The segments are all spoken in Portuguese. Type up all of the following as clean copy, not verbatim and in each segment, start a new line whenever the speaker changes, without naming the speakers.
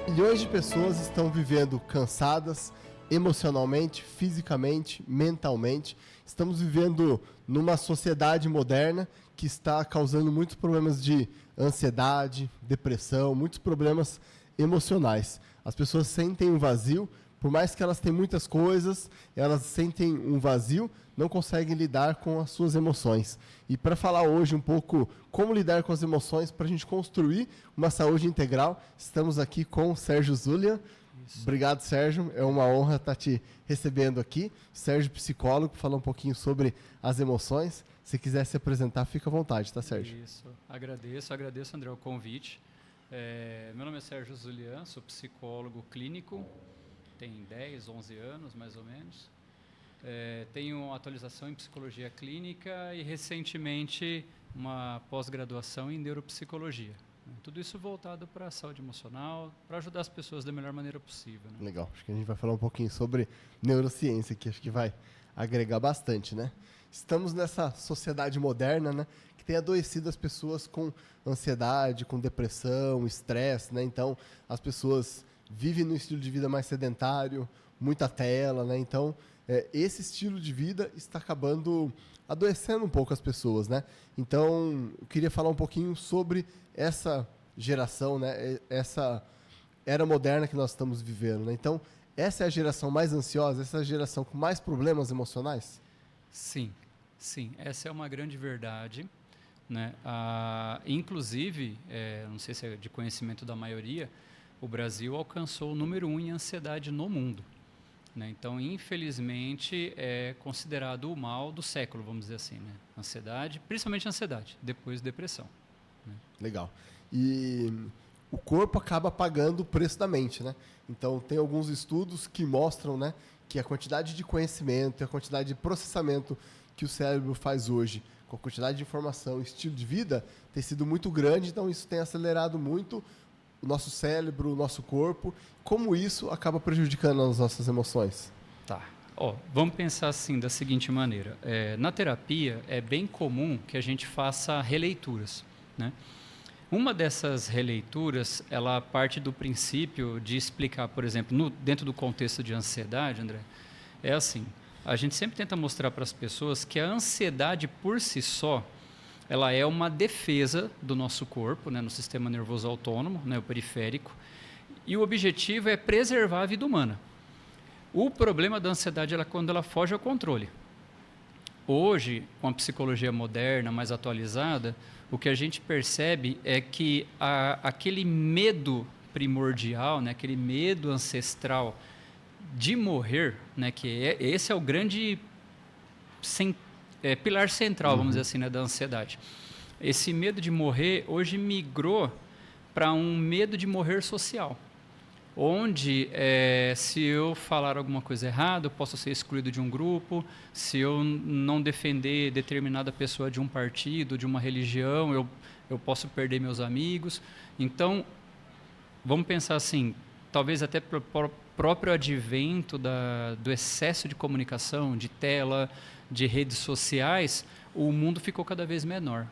Milhões de pessoas estão vivendo cansadas emocionalmente, fisicamente, mentalmente. Estamos vivendo numa sociedade moderna que está causando muitos problemas de ansiedade, depressão, muitos problemas emocionais. As pessoas sentem um vazio, por mais que elas tenham muitas coisas, elas sentem um vazio, não conseguem lidar com as suas emoções. E para falar hoje um pouco como lidar com as emoções, para a gente construir uma saúde integral, estamos aqui com o Sérgio Zulia. Isso. Obrigado, Sérgio. É uma honra estar te recebendo aqui. Sérgio, psicólogo, falar um pouquinho sobre as emoções. Se quiser se apresentar, fica à vontade, tá, Sérgio?
Isso. Agradeço, André, o convite. Meu nome é Sérgio Zulian, sou psicólogo clínico, tenho 10, 11 anos, mais ou menos. Tenho atualização em psicologia clínica e, recentemente, uma pós-graduação em neuropsicologia. Tudo isso voltado para a saúde emocional, para ajudar as pessoas da melhor maneira possível. Né?
Legal. Acho que a gente vai falar um pouquinho sobre neurociência, que acho que vai agregar bastante, né? Estamos nessa sociedade moderna, né, que tem adoecido as pessoas com ansiedade, com depressão, estresse, né? Então, as pessoas vivem num estilo de vida mais sedentário, muita tela, né? Então, esse estilo de vida está acabando adoecendo um pouco as pessoas, né? Então, eu queria falar um pouquinho sobre essa geração, né? Essa era moderna que nós estamos vivendo, né? Então, essa é a geração mais ansiosa, essa é a geração com mais problemas emocionais?
Sim, essa é uma grande verdade, né? Inclusive, não sei se é de conhecimento da maioria, o Brasil alcançou o número 1 em ansiedade no mundo. Né? Então, infelizmente, é considerado o mal do século, vamos dizer assim. Né? Ansiedade, principalmente ansiedade, depois depressão. Né?
Legal. E o corpo acaba pagando o preço da mente, né? Então, tem alguns estudos que mostram, né, que a quantidade de conhecimento, a quantidade de processamento que o cérebro faz hoje, com a quantidade de informação, estilo de vida, tem sido muito grande, então isso tem acelerado muito o nosso cérebro, o nosso corpo. Como isso acaba prejudicando as nossas emoções?
Tá. Vamos pensar assim, da seguinte maneira. Na terapia, é bem comum que a gente faça releituras, né? Uma dessas releituras, ela parte do princípio de explicar, por exemplo, dentro do contexto de ansiedade, André, é assim, a gente sempre tenta mostrar para as pessoas que a ansiedade por si só, ela é uma defesa do nosso corpo, né, no sistema nervoso autônomo, né, o periférico, e o objetivo é preservar a vida humana. O problema da ansiedade é quando ela foge ao controle. Hoje, com a psicologia moderna, mais atualizada, o que a gente percebe é que aquele medo primordial, né, aquele medo ancestral de morrer, né, esse é o grande pilar central, vamos dizer assim, né, da ansiedade. Esse medo de morrer hoje migrou para um medo de morrer social, onde se eu falar alguma coisa errada, eu posso ser excluído de um grupo, se eu não defender determinada pessoa de um partido, de uma religião, eu posso perder meus amigos. Então, vamos pensar assim, talvez até para o próprio advento do excesso de comunicação, de tela, de redes sociais, o mundo ficou cada vez menor.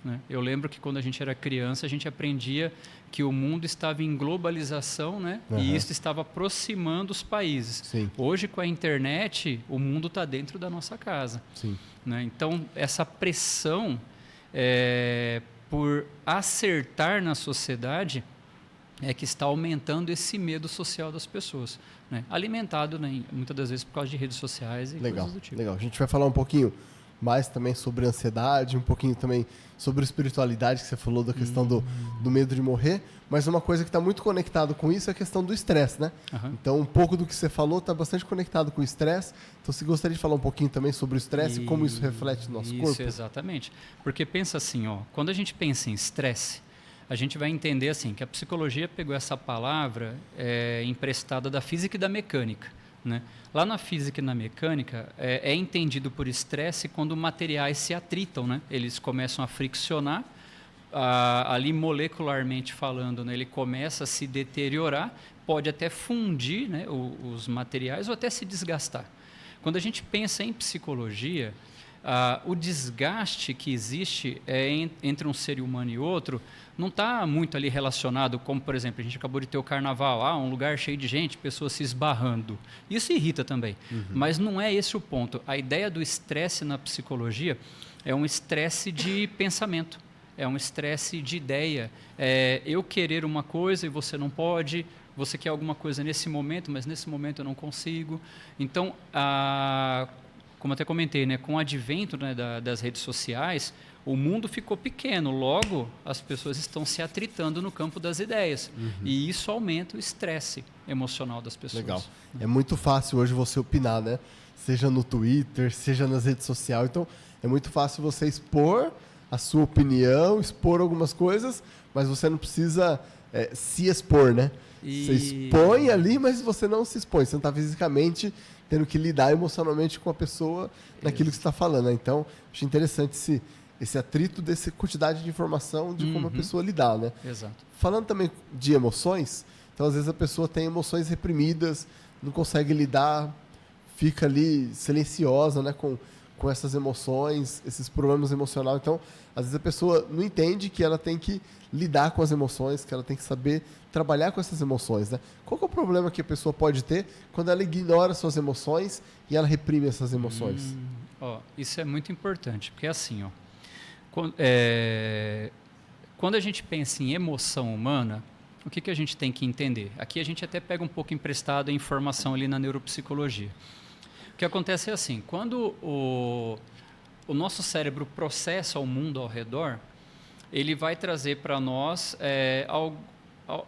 Né? Eu lembro que quando a gente era criança, a gente aprendia que o mundo estava em globalização, né? E isso estava aproximando os países.
Sim.
Hoje, com a internet, o mundo está dentro da nossa casa.
Sim.
Né? Então, essa pressão por acertar na sociedade é que está aumentando esse medo social das pessoas, né? Alimentado, né, muitas das vezes por causa de redes sociais e coisas do tipo.
Legal. A gente vai falar um pouquinho mais também sobre ansiedade, um pouquinho também sobre espiritualidade, que você falou da questão do medo de morrer, mas uma coisa que está muito conectado com isso é a questão do estresse, né? Então, um pouco do que você falou está bastante conectado com o estresse. Então, você gostaria de falar um pouquinho também sobre o estresse e como isso reflete no nosso corpo?
Isso, exatamente. Porque pensa assim, quando a gente pensa em estresse, a gente vai entender assim, que a psicologia pegou essa palavra emprestada da física e da mecânica. Né? Lá na física e na mecânica, é entendido por estresse quando materiais se atritam, né? Eles começam a friccionar, ali molecularmente falando, né? Ele começa a se deteriorar, pode até fundir, né, os materiais ou até se desgastar. Quando a gente pensa em psicologia, o desgaste que existe entre um ser humano e outro não está muito ali relacionado, como, por exemplo, a gente acabou de ter o carnaval, um lugar cheio de gente, pessoas se esbarrando. Isso irrita também, mas não é esse o ponto. A ideia do estresse na psicologia é um estresse de pensamento, é um estresse de ideia. Eu querer uma coisa e você não pode, você quer alguma coisa nesse momento, mas nesse momento eu não consigo. Então, como até comentei, né, com o advento, né, das redes sociais, o mundo ficou pequeno, logo as pessoas estão se atritando no campo das ideias. E isso aumenta o estresse emocional das pessoas.
Legal. É muito fácil hoje você opinar, né? Seja no Twitter, seja nas redes sociais. Então, é muito fácil você expor a sua opinião, expor algumas coisas, mas você não precisa se expor, né? Você expõe ali, mas você não se expõe. Você não está fisicamente tendo que lidar emocionalmente com a pessoa naquilo que você está falando, né? Então, acho interessante esse atrito dessa quantidade de informação de como a pessoa lidar, né?
Exato.
Falando também de emoções, então às vezes a pessoa tem emoções reprimidas, não consegue lidar, fica ali silenciosa, né, com essas emoções, esses problemas emocionais. Então, às vezes a pessoa não entende que ela tem que lidar com as emoções, que ela tem que saber trabalhar com essas emoções, né? Qual que é o problema que a pessoa pode ter quando ela ignora suas emoções e ela reprime essas emoções?
Isso é muito importante, porque assim, quando a gente pensa em emoção humana, o que a gente tem que entender? Aqui a gente até pega um pouco emprestado a informação ali na neuropsicologia. O que acontece é assim, quando o nosso cérebro processa o mundo ao redor, ele vai trazer para nós,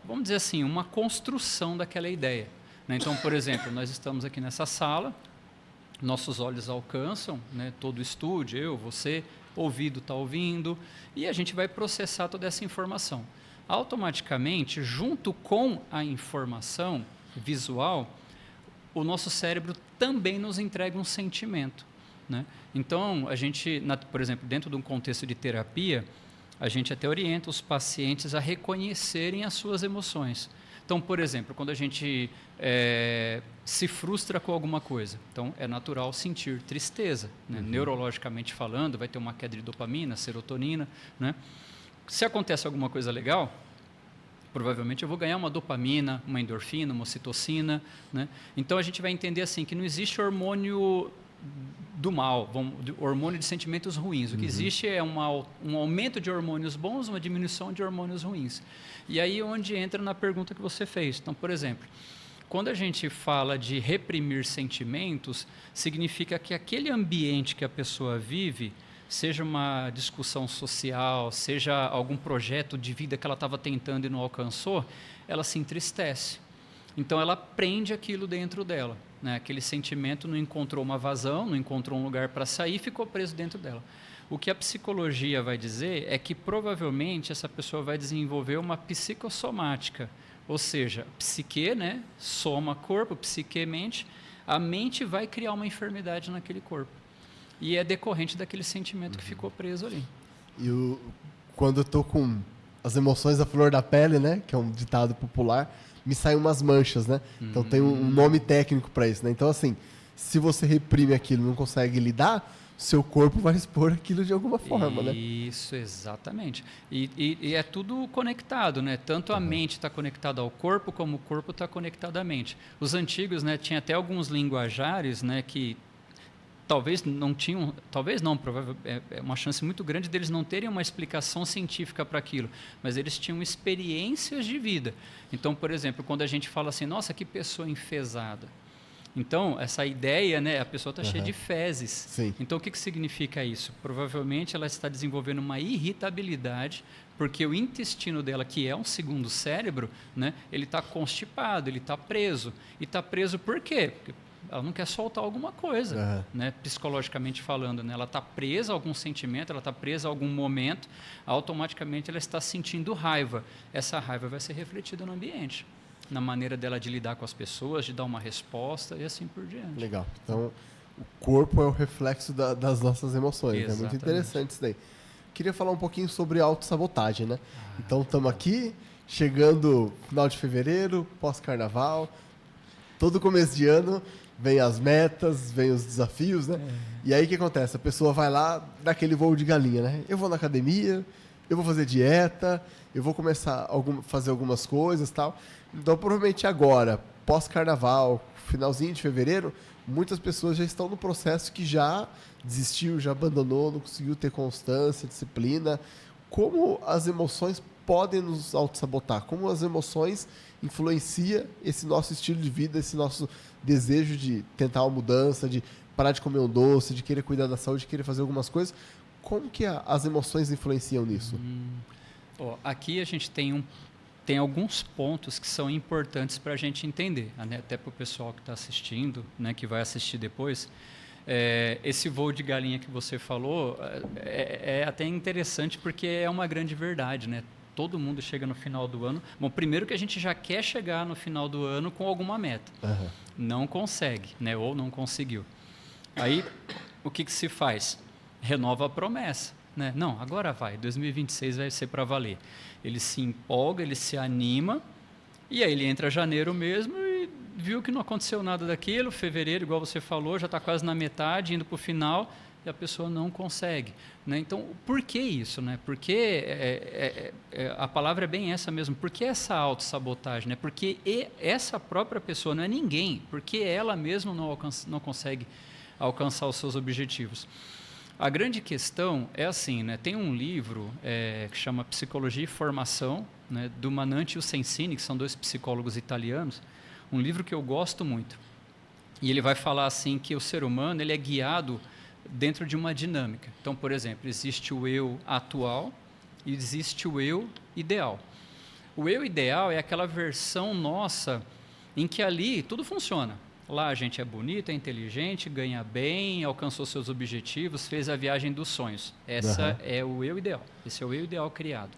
vamos dizer assim, uma construção daquela ideia, né? Então, por exemplo, nós estamos aqui nessa sala, nossos olhos alcançam, né, todo o estúdio, eu, você, ouvido está ouvindo, e a gente vai processar toda essa informação. Automaticamente, junto com a informação visual, o nosso cérebro também nos entrega um sentimento, né? Então, a gente, por exemplo, dentro de um contexto de terapia, a gente até orienta os pacientes a reconhecerem as suas emoções. Então, por exemplo, quando a gente se frustra com alguma coisa, então é natural sentir tristeza, né? Neurologicamente falando, vai ter uma queda de dopamina, serotonina, né? Se acontece alguma coisa legal, provavelmente eu vou ganhar uma dopamina, uma endorfina, uma ocitocina, né? Então a gente vai entender assim que não existe hormônio do mal, hormônio de sentimentos ruins. O que existe é um aumento de hormônios bons, uma diminuição de hormônios ruins. E aí onde entra na pergunta que você fez. Então, por exemplo, quando a gente fala de reprimir sentimentos, significa que aquele ambiente que a pessoa vive, seja uma discussão social, seja algum projeto de vida que ela estava tentando e não alcançou, ela se entristece. Então, ela prende aquilo dentro dela, né? Aquele sentimento não encontrou uma vazão, não encontrou um lugar para sair, ficou preso dentro dela. O que a psicologia vai dizer é que, provavelmente, essa pessoa vai desenvolver uma psicossomática, ou seja, psique, né? Soma corpo, psique mente, a mente vai criar uma enfermidade naquele corpo. E é decorrente daquele sentimento que ficou preso ali.
E quando eu estou com as emoções à flor da pele, né, que é um ditado popular, me saem umas manchas, né? Então tem um nome técnico para isso, né? Então, assim, se você reprime aquilo e não consegue lidar, seu corpo vai expor aquilo de alguma forma, né?
Isso, exatamente. E é tudo conectado, né? Tanto a mente está conectada ao corpo, como o corpo está conectado à mente. Os antigos, né, tinha até alguns linguajares, né, que talvez não tinham, talvez não, provavelmente é uma chance muito grande deles não terem uma explicação científica para aquilo, mas eles tinham experiências de vida. Então, por exemplo, quando a gente fala assim, nossa, que pessoa enfesada. Então, essa ideia, né, a pessoa está cheia de fezes.
Sim.
Então, o que significa isso? Provavelmente ela está desenvolvendo uma irritabilidade, porque o intestino dela, que é um segundo cérebro, né, ele está constipado, ele está preso. E está preso por quê? Porque ela não quer soltar alguma coisa, né, psicologicamente falando, né? Ela está presa a algum sentimento, ela está presa a algum momento, automaticamente ela está sentindo raiva. Essa raiva vai ser refletida no ambiente, na maneira dela de lidar com as pessoas, de dar uma resposta e assim por diante.
Legal. Então, o corpo é o reflexo das nossas emoções.
Exatamente.
É muito interessante isso daí. Queria falar um pouquinho sobre autossabotagem, né? Então, estamos aqui, chegando final de fevereiro, pós-carnaval, todo começo de ano, vem as metas, vem os desafios, né? E aí o que acontece? A pessoa vai lá, dá aquele voo de galinha, né? Eu vou na academia, eu vou fazer dieta, eu vou começar a fazer algumas coisas e tal. Então, provavelmente agora, pós-carnaval, finalzinho de fevereiro, muitas pessoas já estão no processo que já desistiu, já abandonou, não conseguiu ter constância, disciplina. Como as emoções podem nos auto-sabotar? Como as emoções influenciam esse nosso estilo de vida, esse nosso desejo de tentar uma mudança, de parar de comer um doce, de querer cuidar da saúde, de querer fazer algumas coisas? Como que as emoções influenciam nisso?
Aqui a gente tem alguns pontos que são importantes para a gente entender, né? Até para o pessoal que está assistindo, né, que vai assistir depois. Esse voo de galinha que você falou é até interessante porque é uma grande verdade, né? Todo mundo chega no final do ano. Bom, primeiro que a gente já quer chegar no final do ano com alguma meta. Uhum. Não consegue, né? Ou não conseguiu. Aí, o que se faz? Renova a promessa, né? Não, agora vai. 2026 vai ser para valer. Ele se empolga, ele se anima, e aí ele entra janeiro mesmo e viu que não aconteceu nada daquilo. Fevereiro, igual você falou, já está quase na metade, indo para o final, e a pessoa não consegue, né? Então, por que isso, né? Porque a palavra é bem essa mesmo. Por que essa autossabotagem, né? Porque essa própria pessoa não é ninguém, porque ela mesma não consegue alcançar os seus objetivos. A grande questão é assim, né? Tem um livro que chama Psicologia e Formação, né? Do Mananti e o Sensini, que são 2 psicólogos italianos, um livro que eu gosto muito. E ele vai falar assim que o ser humano ele é guiado dentro de uma dinâmica. Então, por exemplo, existe o eu atual e existe o eu ideal. O eu ideal é aquela versão nossa em que ali tudo funciona. Lá a gente é bonito, é inteligente, ganha bem, alcançou seus objetivos, fez a viagem dos sonhos. Essa é o eu ideal. Esse é o eu ideal criado.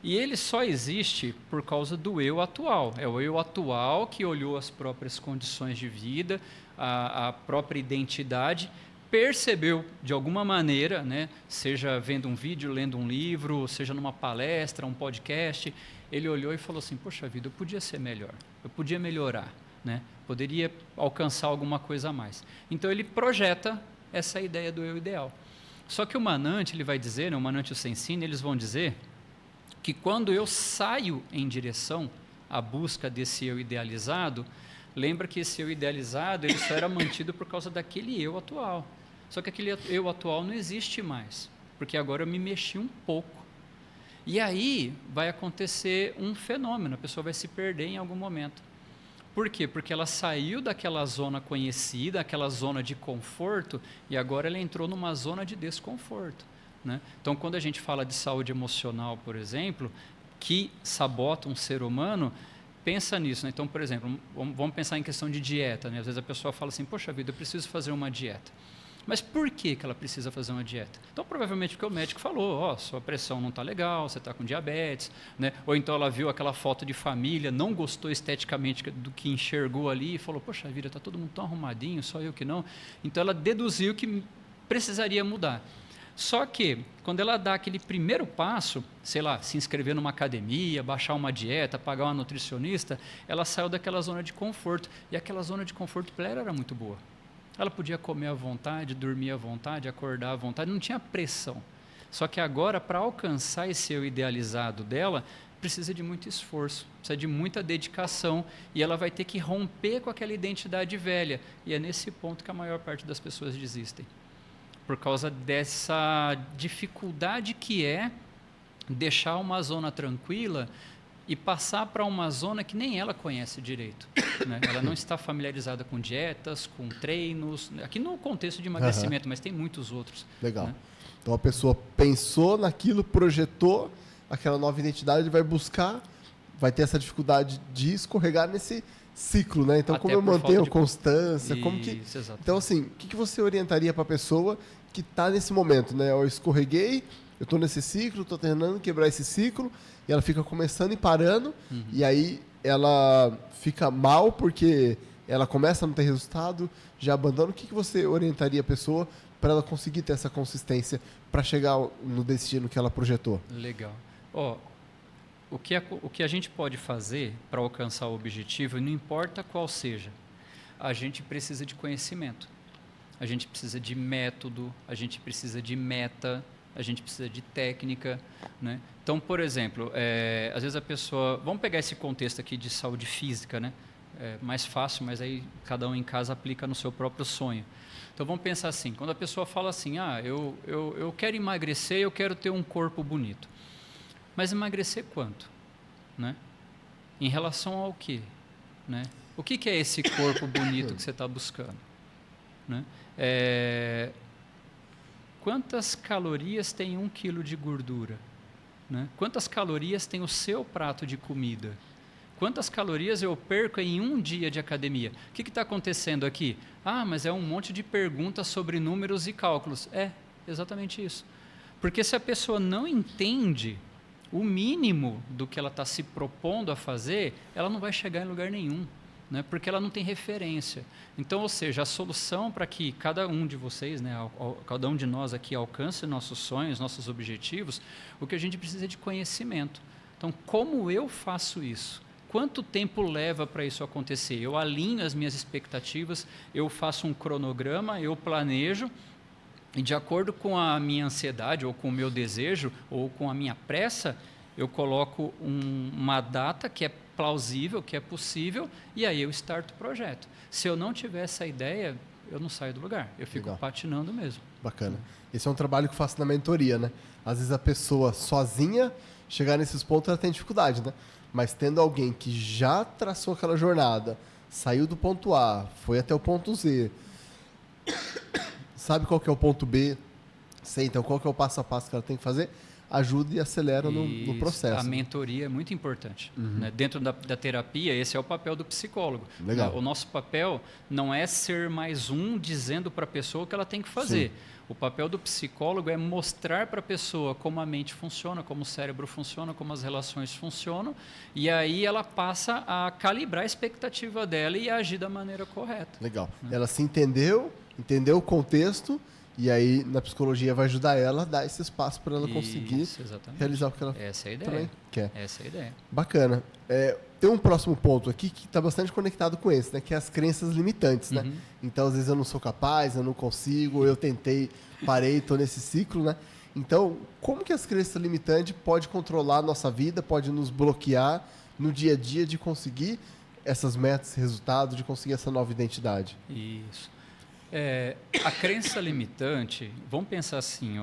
E ele só existe por causa do eu atual. É o eu atual que olhou as próprias condições de vida, a própria identidade, percebeu de alguma maneira, né, seja vendo um vídeo, lendo um livro, seja numa palestra, um podcast, ele olhou e falou assim, poxa vida, eu podia ser melhor, eu podia melhorar, né, poderia alcançar alguma coisa a mais. Então ele projeta essa ideia do eu ideal. Só que o Mananti, ele vai dizer, né, o Mananti e o Sensini, eles vão dizer que quando eu saio em direção à busca desse eu idealizado, lembra que esse eu idealizado ele só era mantido por causa daquele eu atual. Só que aquele eu atual não existe mais, porque agora eu me mexi um pouco. E aí vai acontecer um fenômeno, a pessoa vai se perder em algum momento. Por quê? Porque ela saiu daquela zona conhecida, aquela zona de conforto, e agora ela entrou numa zona de desconforto, né? Então, quando a gente fala de saúde emocional, por exemplo, que sabota um ser humano, pensa nisso, né? Então, por exemplo, vamos pensar em questão de dieta, né? Às vezes a pessoa fala assim, poxa vida, eu preciso fazer uma dieta. Mas por que ela precisa fazer uma dieta? Então, provavelmente porque o médico falou, sua pressão não está legal, você está com diabetes, né? Ou então ela viu aquela foto de família, não gostou esteticamente do que enxergou ali e falou, poxa vida, está todo mundo tão arrumadinho, só eu que não. Então, ela deduziu que precisaria mudar. Só que, quando ela dá aquele primeiro passo, sei lá, se inscrever numa academia, baixar uma dieta, pagar uma nutricionista, ela saiu daquela zona de conforto. E aquela zona de conforto para ela era muito boa. Ela podia comer à vontade, dormir à vontade, acordar à vontade, não tinha pressão. Só que agora, para alcançar esse eu idealizado dela, precisa de muito esforço, precisa de muita dedicação, e ela vai ter que romper com aquela identidade velha. E é nesse ponto que a maior parte das pessoas desistem. Por causa dessa dificuldade que é deixar uma zona tranquila e passar para uma zona que nem ela conhece direito, né? Ela não está familiarizada com dietas, com treinos, aqui no contexto de emagrecimento, mas tem muitos outros.
Legal.
Né?
Então a pessoa pensou naquilo, projetou aquela nova identidade, vai buscar, vai ter essa dificuldade de escorregar nesse ciclo, né? Então, como eu mantenho constância, como que...
Exatamente.
Então, assim, o que você orientaria para a pessoa que está nesse momento, né? Eu escorreguei, eu estou nesse ciclo, estou tentando quebrar esse ciclo, e ela fica começando e parando, e aí ela fica mal porque ela começa a não ter resultado, já abandona. O que você orientaria a pessoa para ela conseguir ter essa consistência para chegar no destino que ela projetou?
Legal. O que a gente pode fazer para alcançar o objetivo, não importa qual seja, a gente precisa de conhecimento. A gente precisa de método, a gente precisa de meta, a gente precisa de técnica, né? Então, por exemplo, às vezes a pessoa... Vamos pegar esse contexto aqui de saúde física, né? É mais fácil, mas aí cada um em casa aplica no seu próprio sonho. Então, vamos pensar assim, quando a pessoa fala assim, eu quero emagrecer, eu quero ter um corpo bonito. Mas emagrecer quanto? Né? Em relação ao quê? Né? O que é esse corpo bonito que você está buscando? Né? Quantas calorias tem 1 quilo de gordura? Né? Quantas calorias tem o seu prato de comida? Quantas calorias eu perco em um dia de academia? O que está acontecendo aqui? Mas é um monte de perguntas sobre números e cálculos. Exatamente isso. Porque se a pessoa não entende o mínimo do que ela está se propondo a fazer, ela não vai chegar em lugar nenhum, né? Porque ela não tem referência. Então, ou seja, a solução para que cada um de vocês, né, cada um de nós aqui alcance nossos sonhos, nossos objetivos, o que a gente precisa é de conhecimento. Então, como eu faço isso? Quanto tempo leva para isso acontecer? Eu alinho as minhas expectativas, eu faço um cronograma, eu planejo, e de acordo com a minha ansiedade, ou com o meu desejo, ou com a minha pressa, eu coloco uma data que é plausível, que é possível, e aí eu starto o projeto. Se eu não tiver essa ideia, eu não saio do lugar, eu fico
Legal.
patinando mesmo.
Bacana. Esse é um trabalho que eu faço na mentoria, né? Às vezes a pessoa sozinha, chegar nesses pontos, ela tem dificuldade, né? Mas tendo alguém que já traçou aquela jornada, saiu do ponto A, foi até o ponto Z, sabe qual que é o ponto B, sei então qual que é o passo a passo que ela tem que fazer, ajuda e acelera no processo.
A mentoria é muito importante. Né? Dentro da terapia, esse é o papel do psicólogo.
Legal.
O nosso papel não é ser mais um dizendo para a pessoa o que ela tem que fazer. Sim. O papel do psicólogo é mostrar para a pessoa como a mente funciona, como o cérebro funciona, como as relações funcionam, e aí ela passa a calibrar a expectativa dela e agir da maneira correta.
Legal. Ela se entendeu o contexto, e aí na psicologia vai ajudar ela a dar esse espaço para ela conseguir realizar o que ela
Essa é a ideia.
também quer.
Essa é a ideia.
Bacana. Tem um próximo ponto aqui que está bastante conectado com esse, né? Que é as crenças limitantes, né? Então, às vezes eu não sou capaz, eu não consigo, eu tentei, parei, estou nesse ciclo, né? Então, como que as crenças limitantes podem controlar a nossa vida, pode nos bloquear no dia a dia de conseguir essas metas, resultados, de conseguir essa nova identidade?
Isso. A crença limitante, vamos pensar assim,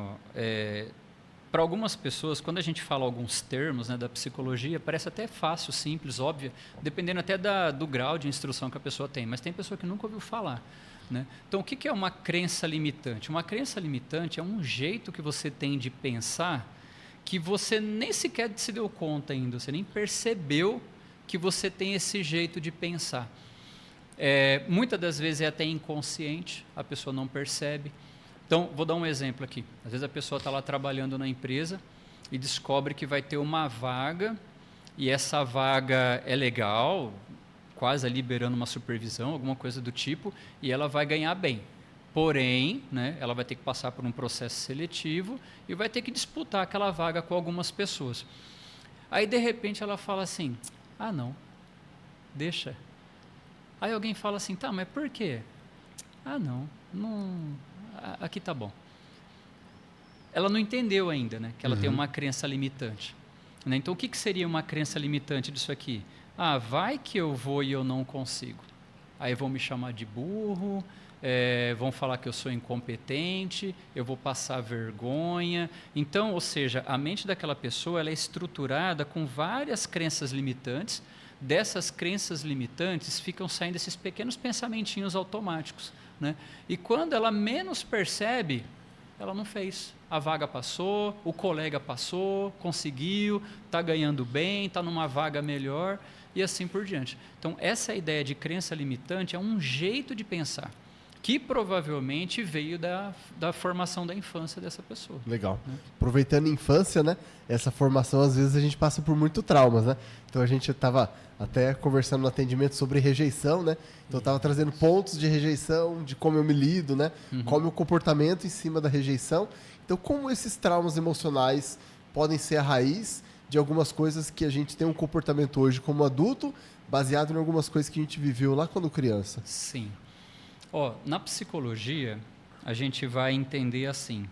para algumas pessoas, quando a gente fala alguns termos, né, da psicologia, parece até fácil, simples, óbvio, dependendo até do grau de instrução que a pessoa tem, mas tem pessoa que nunca ouviu falar. Né? Então, o que é uma crença limitante? Uma crença limitante é um jeito que você tem de pensar que você nem sequer se deu conta ainda, você nem percebeu que você tem esse jeito de pensar. Muitas das vezes é até inconsciente, a pessoa não percebe. Então, vou dar um exemplo aqui. Às vezes a pessoa está lá trabalhando na empresa e descobre que vai ter uma vaga, e essa vaga é legal, quase liberando uma supervisão, alguma coisa do tipo, e ela vai ganhar bem. Porém, né, ela vai ter que passar por um processo seletivo e vai ter que disputar aquela vaga com algumas pessoas. Aí, de repente, ela fala assim, não, deixa. Aí alguém fala assim, tá, mas por quê? Não, aqui tá bom. Ela não entendeu ainda, né, que ela tem uma crença limitante. Né? Então, o que seria uma crença limitante disso aqui? Vai que eu vou e eu não consigo. Aí vão me chamar de burro, vão falar que eu sou incompetente, eu vou passar vergonha. Então, ou seja, a mente daquela pessoa ela é estruturada com várias crenças limitantes. Dessas crenças limitantes ficam saindo esses pequenos pensamentinhos automáticos. Né? E quando ela menos percebe, ela não fez. A vaga passou, o colega passou, conseguiu, está ganhando bem, está numa vaga melhor e assim por diante. Então, essa ideia de crença limitante é um jeito de pensar que provavelmente veio da formação da infância dessa pessoa.
Legal. Né? Aproveitando a infância, né? Essa formação, às vezes, a gente passa por muito traumas, né? Então, a gente estava até conversando no atendimento sobre rejeição, né? Então, eu estava trazendo pontos de rejeição, de como eu me lido, né? Qual é o meu comportamento em cima da rejeição. Então, como esses traumas emocionais podem ser a raiz de algumas coisas que a gente tem um comportamento hoje como adulto, baseado em algumas coisas que a gente viveu lá quando criança.
Sim. Na psicologia, a gente vai entender assim.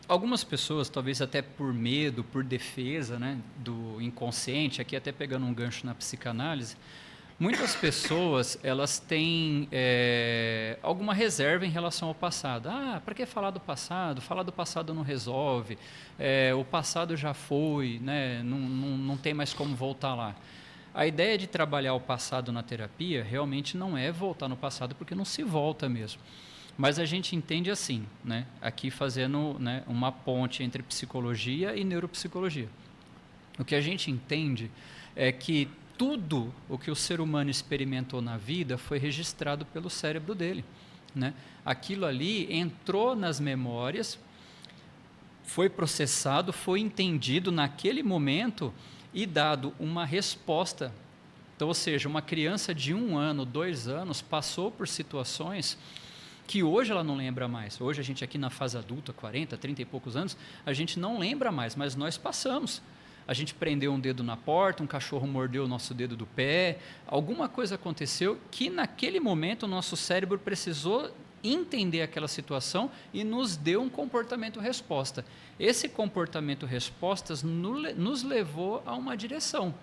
Algumas pessoas, talvez até por medo, por defesa, né, do inconsciente, aqui até pegando um gancho na psicanálise, muitas pessoas elas têm alguma reserva em relação ao passado. Para que falar do passado? Falar do passado não resolve. O passado já foi, né, não tem mais como voltar lá. A ideia de trabalhar o passado na terapia realmente não é voltar no passado, porque não se volta mesmo. Mas a gente entende assim, né? Aqui fazendo, né, uma ponte entre psicologia e neuropsicologia. O que a gente entende é que tudo o que o ser humano experimentou na vida foi registrado pelo cérebro dele, né? Aquilo ali entrou nas memórias, foi processado, foi entendido naquele momento e dado uma resposta. Então, ou seja, uma criança de 1 ano, 2 anos, passou por situações que hoje ela não lembra mais. Hoje a gente aqui na fase adulta, 40, 30 e poucos anos, a gente não lembra mais, mas nós passamos. A gente prendeu um dedo na porta, um cachorro mordeu o nosso dedo do pé, alguma coisa aconteceu que naquele momento o nosso cérebro precisou entender aquela situação e nos deu um comportamento-resposta. Esse comportamento-respostas nos levou a uma direção.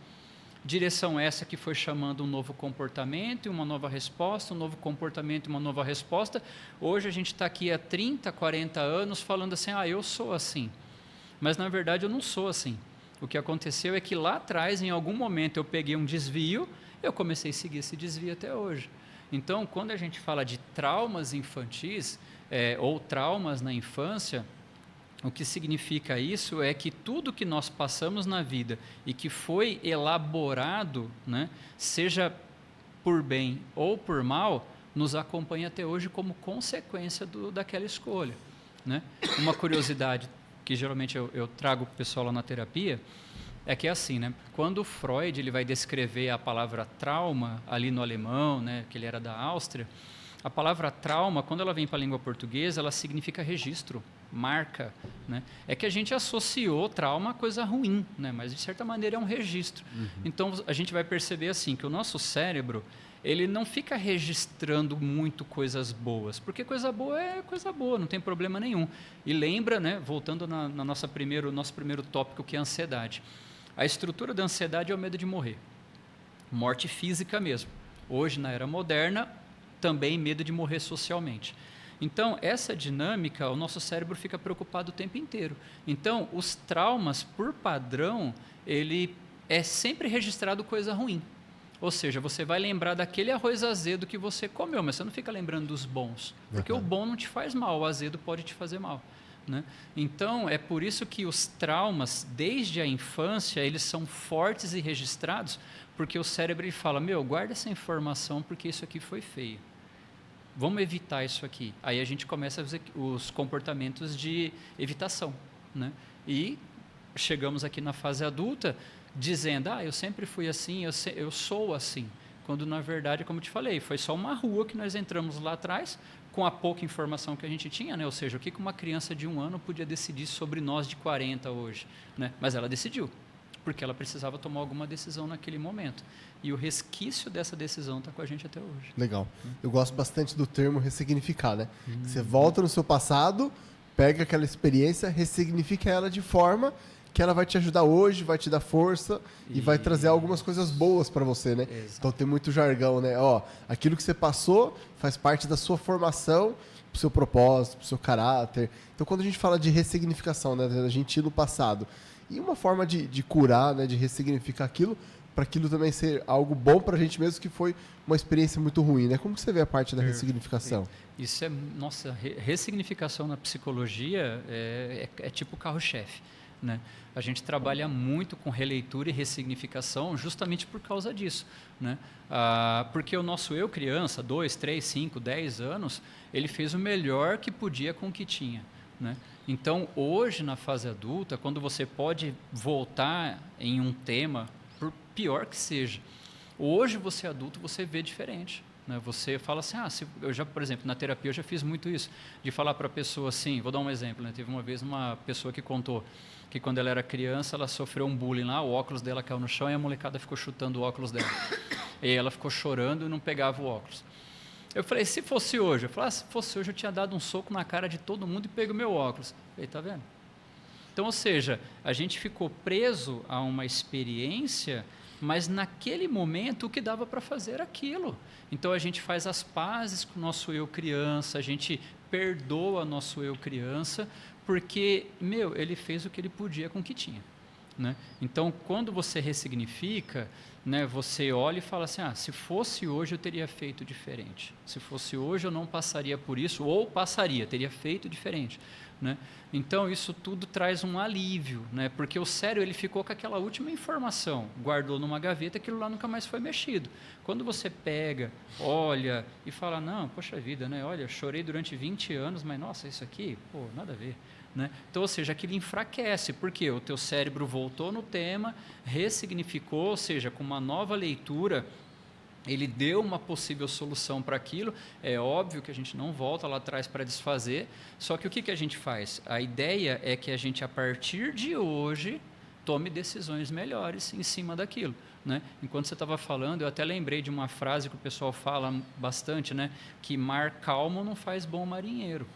Direção essa que foi chamando um novo comportamento e uma nova resposta, um novo comportamento e uma nova resposta. Hoje a gente está aqui há 30, 40 anos falando assim, eu sou assim. Mas na verdade eu não sou assim. O que aconteceu é que lá atrás, em algum momento, eu peguei um desvio, eu comecei a seguir esse desvio até hoje. Então, quando a gente fala de traumas infantis ou traumas na infância, o que significa isso é que tudo que nós passamos na vida e que foi elaborado, né, seja por bem ou por mal, nos acompanha até hoje como consequência daquela escolha, né? Uma curiosidade que geralmente eu trago para o pessoal lá na terapia é que é assim, né? Quando Freud ele vai descrever a palavra trauma ali no alemão, né, que ele era da Áustria, a palavra trauma, quando ela vem para a língua portuguesa, ela significa registro, marca, né? É que a gente associou trauma a coisa ruim, né? Mas de certa maneira é um registro. Então a gente vai perceber assim que o nosso cérebro ele não fica registrando muito coisas boas, porque coisa boa é coisa boa, não tem problema nenhum. E lembra, né? Voltando na nosso primeiro tópico que é a ansiedade. A estrutura da ansiedade é o medo de morrer, morte física mesmo. Hoje na era moderna também medo de morrer socialmente. Então, essa dinâmica, o nosso cérebro fica preocupado o tempo inteiro. Então, os traumas, por padrão, ele é sempre registrado coisa ruim. Ou seja, você vai lembrar daquele arroz azedo que você comeu, mas você não fica lembrando dos bons. Porque o bom não te faz mal, o azedo pode te fazer mal, né? Então, é por isso que os traumas, desde a infância, eles são fortes e registrados, porque o cérebro ele fala, guarda essa informação porque isso aqui foi feio. Vamos evitar isso aqui. Aí a gente começa a fazer os comportamentos de evitação, né? E chegamos aqui na fase adulta dizendo, eu sempre fui assim, eu sou assim. Quando, na verdade, como eu te falei, foi só uma rua que nós entramos lá atrás com a pouca informação que a gente tinha, né? Ou seja, o que uma criança de 1 ano podia decidir sobre nós de 40 hoje, né? Mas ela decidiu, porque ela precisava tomar alguma decisão naquele momento. E o resquício dessa decisão está com a gente até hoje.
Legal. Eu gosto bastante do termo ressignificar, né? Você volta no seu passado, pega aquela experiência, ressignifica ela de forma que ela vai te ajudar hoje, vai te dar força e vai trazer algumas coisas boas para você, né?
Exato.
Então tem muito jargão, né? Aquilo que você passou faz parte da sua formação, pro seu propósito, pro seu caráter. Então quando a gente fala de ressignificação, né? A gente ir no passado. E uma forma de curar, né? De ressignificar aquilo, para aquilo também ser algo bom para a gente mesmo, que foi uma experiência muito ruim, né? Como que você vê a parte da ressignificação?
Isso ressignificação na psicologia é tipo carro-chefe, né? A gente trabalha muito com releitura e ressignificação justamente por causa disso, né? Porque o nosso eu criança, 2, 3, 5, 10 anos, ele fez o melhor que podia com o que tinha, né? Então, hoje, na fase adulta, quando você pode voltar em um tema, por pior que seja, hoje você adulto, você vê diferente. né? Você fala assim, eu já, por exemplo, na terapia eu já fiz muito isso, de falar para a pessoa assim, vou dar um exemplo, né? Teve uma vez uma pessoa que contou que quando ela era criança, ela sofreu um bullying lá, o óculos dela caiu no chão e a molecada ficou chutando o óculos dela. E ela ficou chorando e não pegava o óculos. Eu falei, se fosse hoje? Eu falei, se fosse hoje eu tinha dado um soco na cara de todo mundo e pego o meu óculos. Eu falei, tá vendo? Então, ou seja, a gente ficou preso a uma experiência, mas naquele momento o que dava para fazer era aquilo. Então a gente faz as pazes com o nosso eu criança, a gente perdoa nosso eu criança, porque, ele fez o que ele podia com o que tinha. Né? Então, quando você ressignifica, né, você olha e fala assim, se fosse hoje eu teria feito diferente. Se fosse hoje eu não passaria por isso, ou passaria, teria feito diferente. Né? Então, isso tudo traz um alívio, né? Porque o cérebro ele ficou com aquela última informação, guardou numa gaveta, aquilo lá nunca mais foi mexido. Quando você pega, olha e fala, não, poxa vida, né? Olha, chorei durante 20 anos, mas nossa, isso aqui, nada a ver. Né? Então, ou seja, aquilo enfraquece, porque o teu cérebro voltou no tema, ressignificou, ou seja, com uma nova leitura, ele deu uma possível solução para aquilo. É óbvio que a gente não volta lá atrás para desfazer, só que o que a gente faz? A ideia é que a gente, a partir de hoje, tome decisões melhores em cima daquilo. Né? Enquanto você estava falando, eu até lembrei de uma frase que o pessoal fala bastante, né? Que mar calmo não faz bom marinheiro.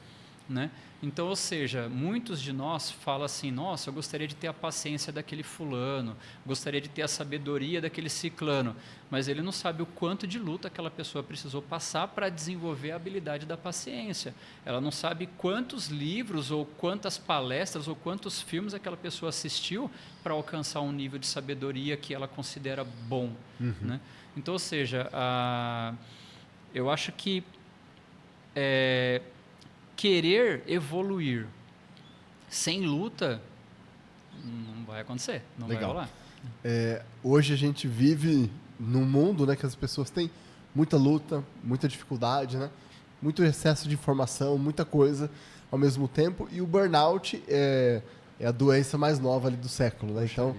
Né? Então, ou seja, muitos de nós falam assim, nossa, eu gostaria de ter a paciência daquele fulano, gostaria de ter a sabedoria daquele ciclano, mas ele não sabe o quanto de luta aquela pessoa precisou passar para desenvolver a habilidade da paciência. Ela não sabe quantos livros, ou quantas palestras, ou quantos filmes aquela pessoa assistiu para alcançar um nível de sabedoria que ela considera bom. Né? Então, ou seja, eu acho que querer evoluir sem luta não vai acontecer, não
Legal.
vai rolar.
Hoje a gente vive num mundo, né, que as pessoas têm muita luta, muita dificuldade, né, muito excesso de informação, muita coisa ao mesmo tempo, e o burnout é a doença mais nova ali do século. Né? Então,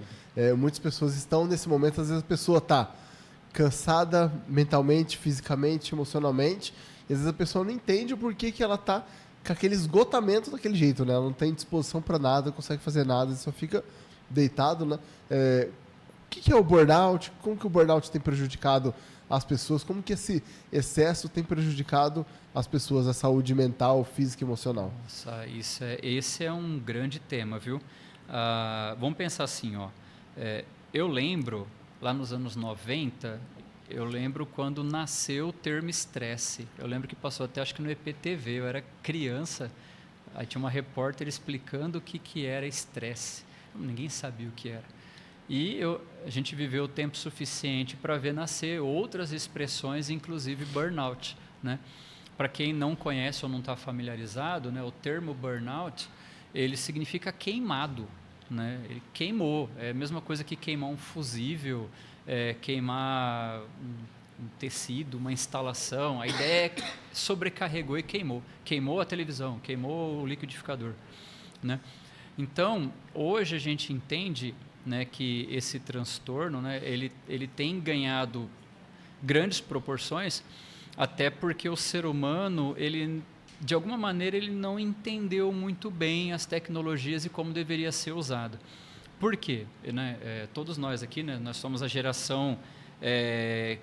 muitas pessoas estão nesse momento, às vezes a pessoa está cansada mentalmente, fisicamente, emocionalmente, e às vezes a pessoa não entende o porquê que ela está com aquele esgotamento daquele jeito, né? Ela não tem disposição para nada, não consegue fazer nada, só fica deitado, né? O que é o burnout? Como que o burnout tem prejudicado as pessoas? Como que esse excesso tem prejudicado as pessoas, a saúde mental, física e emocional?
Nossa, esse é um grande tema, viu? Vamos pensar assim, ó. Eu lembro, lá nos anos 90, eu lembro quando nasceu o termo estresse. Eu lembro que passou até, acho que no EPTV, eu era criança, aí tinha uma repórter explicando o que era estresse. Ninguém sabia o que era. E a gente viveu o tempo suficiente para ver nascer outras expressões, inclusive burnout. Né? Para quem não conhece ou não está familiarizado, né, o termo burnout, ele significa queimado. Né? Ele queimou, é a mesma coisa que queimar um fusível, queimar um tecido, uma instalação. A ideia é que sobrecarregou e queimou. Queimou a televisão, queimou o liquidificador. Né? Então, hoje a gente entende, né, que esse transtorno, né, ele tem ganhado grandes proporções, até porque o ser humano, ele, de alguma maneira, ele não entendeu muito bem as tecnologias e como deveria ser usada. Por quê? Né? Todos nós aqui, né, nós somos a geração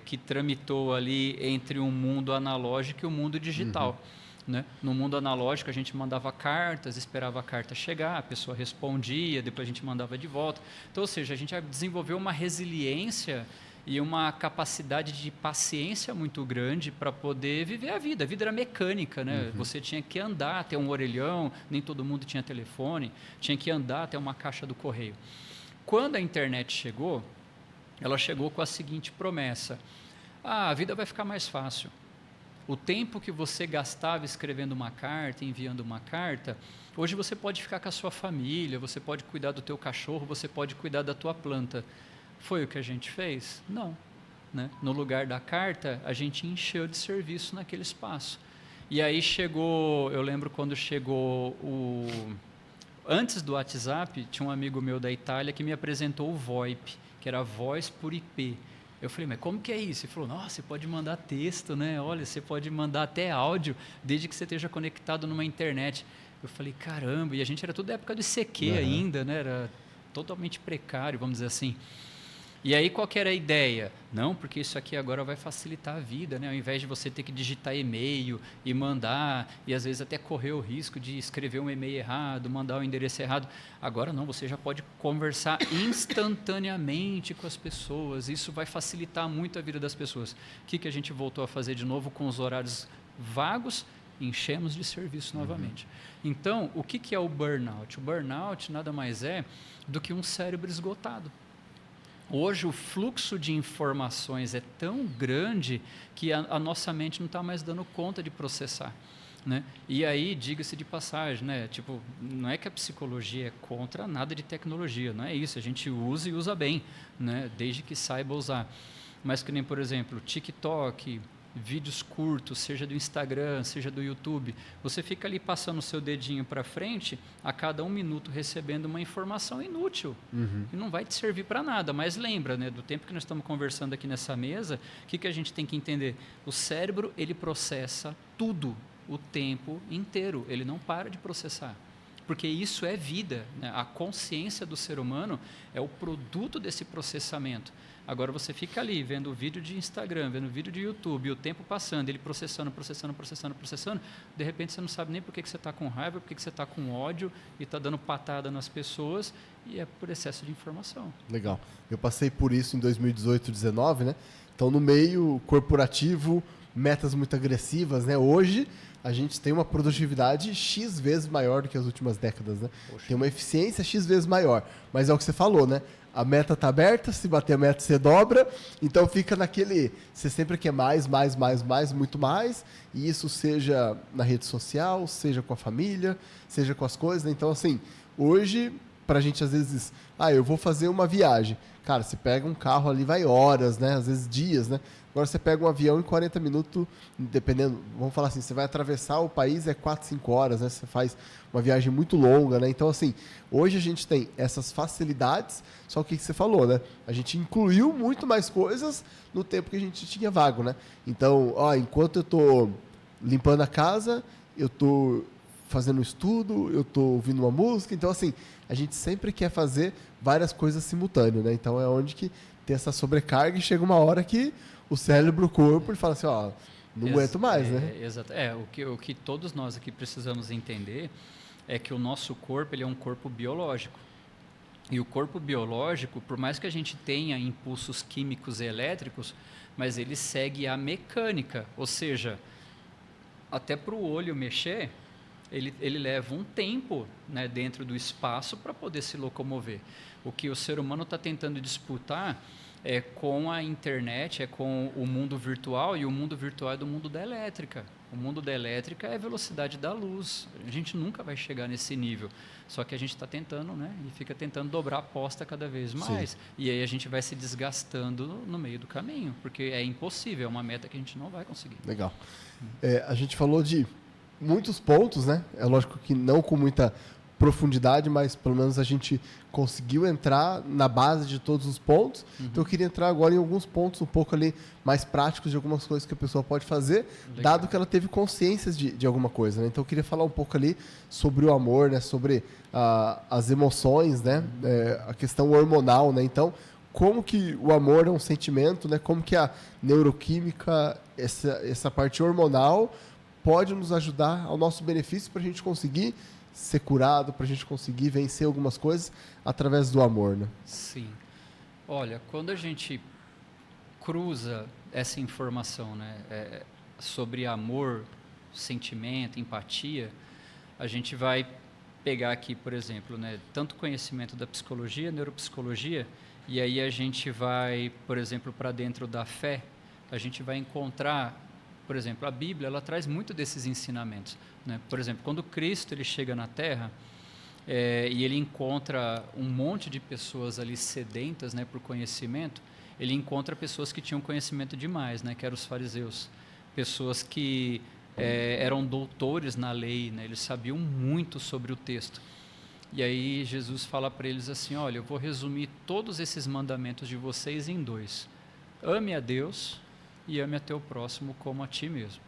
que tramitou ali entre um mundo analógico e o mundo digital. Né? No mundo analógico, a gente mandava cartas, esperava a carta chegar, a pessoa respondia, depois a gente mandava de volta. Então, ou seja, a gente desenvolveu uma resiliência e uma capacidade de paciência muito grande para poder viver a vida. A vida era mecânica, né? Você tinha que andar até um orelhão, nem todo mundo tinha telefone, tinha que andar até uma caixa do correio. Quando a internet chegou, ela chegou com a seguinte promessa: a vida vai ficar mais fácil. O tempo que você gastava escrevendo uma carta, enviando uma carta, hoje você pode ficar com a sua família, você pode cuidar do teu cachorro, você pode cuidar da tua planta. Foi o que a gente fez? Não. Né? No lugar da carta, a gente encheu de serviço naquele espaço. E aí chegou, eu lembro quando chegou antes do WhatsApp, tinha um amigo meu da Itália que me apresentou o VoIP, que era voz por IP. Eu falei, mas como que é isso? Ele falou, nossa, você pode mandar texto, né? Olha, você pode mandar até áudio, desde que você esteja conectado numa internet. Eu falei, caramba, e a gente era tudo da época do ICQ ainda, né? Era totalmente precário, vamos dizer assim. E aí, qual que era a ideia? Não, porque isso aqui agora vai facilitar a vida, né? Ao invés de você ter que digitar e-mail e mandar, e às vezes até correr o risco de escrever um e-mail errado, mandar o endereço errado. Agora não, você já pode conversar instantaneamente com as pessoas. Isso vai facilitar muito a vida das pessoas. O que a gente voltou a fazer de novo com os horários vagos? Enchemos de serviço novamente. Então, o que é o burnout? O burnout nada mais é do que um cérebro esgotado. Hoje o fluxo de informações é tão grande que a nossa mente não está mais dando conta de processar, né? E aí, diga-se de passagem, né? Tipo, não é que a psicologia é contra nada de tecnologia, não é isso. A gente usa e usa bem, né? Desde que saiba usar. Mas que nem, por exemplo, TikTok, vídeos curtos, seja do Instagram, seja do YouTube, você fica ali passando o seu dedinho para frente, a cada 1 minuto recebendo uma informação inútil, que não vai te servir para nada. Mas lembra, né, do tempo que nós estamos conversando aqui nessa mesa, o que a gente tem que entender? O cérebro, ele processa tudo o tempo inteiro, ele não para de processar. Porque isso é vida, né? A consciência do ser humano é o produto desse processamento. Agora você fica ali vendo vídeo de Instagram, vendo vídeo de YouTube, e o tempo passando, ele processando, de repente você não sabe nem por que você está com raiva, por que você está com ódio e está dando patada nas pessoas, e é por excesso de informação.
Legal. Eu passei por isso em 2018, 2019, né? Então, no meio corporativo, metas muito agressivas, né? Hoje, a gente tem uma produtividade X vezes maior do que as últimas décadas, né? Poxa. Tem uma eficiência X vezes maior. Mas é o que você falou, né? A meta está aberta, se bater a meta você dobra, então fica naquele, você sempre quer mais, muito mais, e isso seja na rede social, seja com a família, seja com as coisas, né? Então assim, hoje, pra gente às vezes, eu vou fazer uma viagem, cara, você pega um carro ali, vai horas, né? Às vezes dias, né? Agora você pega um avião em 40 minutos, dependendo, vamos falar assim, você vai atravessar o país, é 4, 5 horas, né? Você faz uma viagem muito longa, né? Então, assim, hoje a gente tem essas facilidades, só que você falou, né? A gente incluiu muito mais coisas no tempo que a gente tinha vago, né? Então, enquanto eu estou limpando a casa, eu estou fazendo um estudo, eu estou ouvindo uma música, então, assim, a gente sempre quer fazer várias coisas simultâneo, né? Então, é onde que tem essa sobrecarga e chega uma hora que o cérebro, o corpo, ele fala assim, não aguento mais, né?
Exato. O que todos nós aqui precisamos entender é que o nosso corpo, ele é um corpo biológico. E o corpo biológico, por mais que a gente tenha impulsos químicos e elétricos, mas ele segue a mecânica, ou seja, até para o olho mexer, ele leva um tempo, né, dentro do espaço para poder se locomover. O que o ser humano está tentando disputar é com a internet, é com o mundo virtual, e o mundo virtual é do mundo da elétrica. O mundo da elétrica é a velocidade da luz. A gente nunca vai chegar nesse nível. Só que a gente está tentando, né? E fica tentando dobrar a aposta cada vez mais. Sim. E aí a gente vai se desgastando no meio do caminho, porque é impossível, é uma meta que a gente não vai conseguir.
Legal. A gente falou de muitos pontos, né? É lógico que não com muita profundidade, mas pelo menos a gente conseguiu entrar na base de todos os pontos. Então eu queria entrar agora em alguns pontos um pouco ali mais práticos de algumas coisas que a pessoa pode fazer, dado que ela teve consciência de alguma coisa, né? Então eu queria falar um pouco ali sobre o amor, né? Sobre as emoções, né? A questão hormonal, né? Então, como que o amor é um sentimento, né? Como que a neuroquímica, essa parte hormonal pode nos ajudar ao nosso benefício para a gente conseguir ser curado, para a gente conseguir vencer algumas coisas através do amor, né?
Sim. Olha, quando a gente cruza essa informação, né, sobre amor, sentimento, empatia, a gente vai pegar aqui, por exemplo, né, tanto conhecimento da psicologia, neuropsicologia, e aí a gente vai, por exemplo, para dentro da fé, a gente vai encontrar, por exemplo, a Bíblia, ela traz muito desses ensinamentos, né? Por exemplo, quando Cristo ele chega na Terra e ele encontra um monte de pessoas ali sedentas, né, por conhecimento, ele encontra pessoas que tinham conhecimento demais, né, que eram os fariseus, pessoas que eram doutores na lei, né, eles sabiam muito sobre o texto. E aí Jesus fala para eles assim, olha, eu vou resumir todos esses mandamentos de vocês em 2. ame a Deus e ame a teu próximo como a ti mesmo.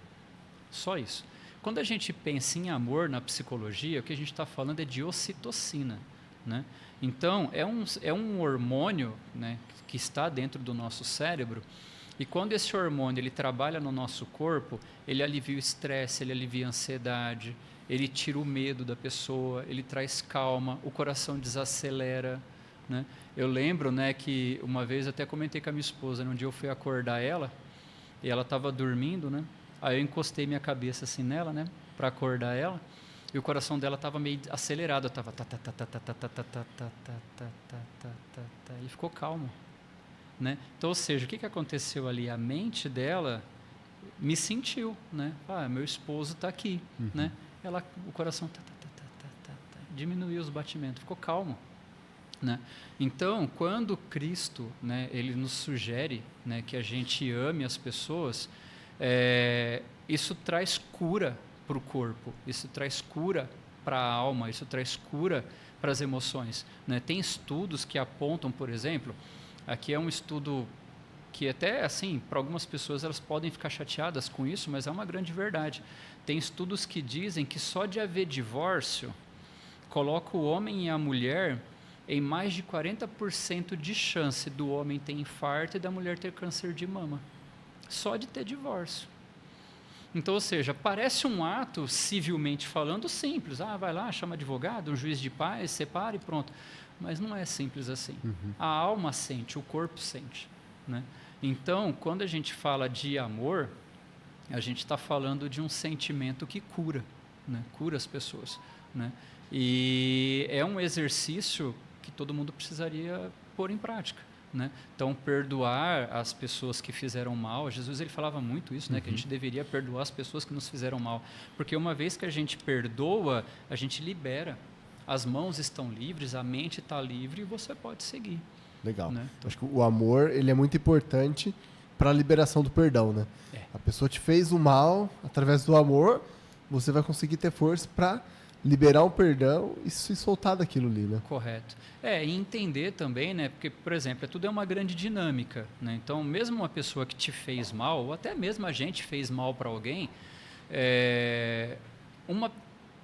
Só isso. Quando a gente pensa em amor na psicologia, o que a gente está falando é de ocitocina, né? Então, é um hormônio, né, que está dentro do nosso cérebro, e quando esse hormônio ele trabalha no nosso corpo, ele alivia o estresse, ele alivia a ansiedade, ele tira o medo da pessoa, ele traz calma, o coração desacelera, né? Eu lembro, né, que uma vez eu até comentei com a minha esposa, né, um dia eu fui acordar ela, e ela estava dormindo, né? Aí eu encostei minha cabeça assim nela, né, para acordar ela, e o coração dela estava meio acelerado, estava e ficou calmo, né? Então, ou seja, o que aconteceu ali? A mente dela me sentiu, né? Meu esposo está aqui, né? O coração diminuiu os batimentos, ficou calmo, né? Então, quando Cristo, né, ele nos sugere, né, que a gente ame as pessoas, isso traz cura para o corpo, isso traz cura para a alma, isso traz cura para as emoções, né? Tem estudos que apontam, por exemplo, aqui é um estudo que até, assim, para algumas pessoas elas podem ficar chateadas com isso, mas é uma grande verdade. Tem estudos que dizem que só de haver divórcio, coloca o homem e a mulher em mais de 40% de chance do homem ter infarto e da mulher ter câncer de mama. Só de ter divórcio. Então, ou seja, parece um ato, civilmente falando, simples. Vai lá, chama advogado, um juiz de paz, separa e pronto. Mas não é simples assim. A alma sente, o corpo sente, né? Então, quando a gente fala de amor, a gente está falando de um sentimento que cura, né? Cura as pessoas, né? E é um exercício que todo mundo precisaria pôr em prática, né? Então, perdoar as pessoas que fizeram mal, Jesus ele falava muito isso, né? Que a gente deveria perdoar as pessoas que nos fizeram mal, porque uma vez que a gente perdoa, a gente libera, as mãos estão livres, a mente está livre e você pode seguir.
Legal.
Né? Então,
acho que o amor ele é muito importante para a liberação do perdão, né? A pessoa te fez o mal, através do amor, você vai conseguir ter força para liberar um perdão e se soltar daquilo ali, né?
Correto. E entender também, né? Porque, por exemplo, tudo é uma grande dinâmica, né? Então, mesmo uma pessoa que te fez mal, ou até mesmo a gente fez mal para alguém,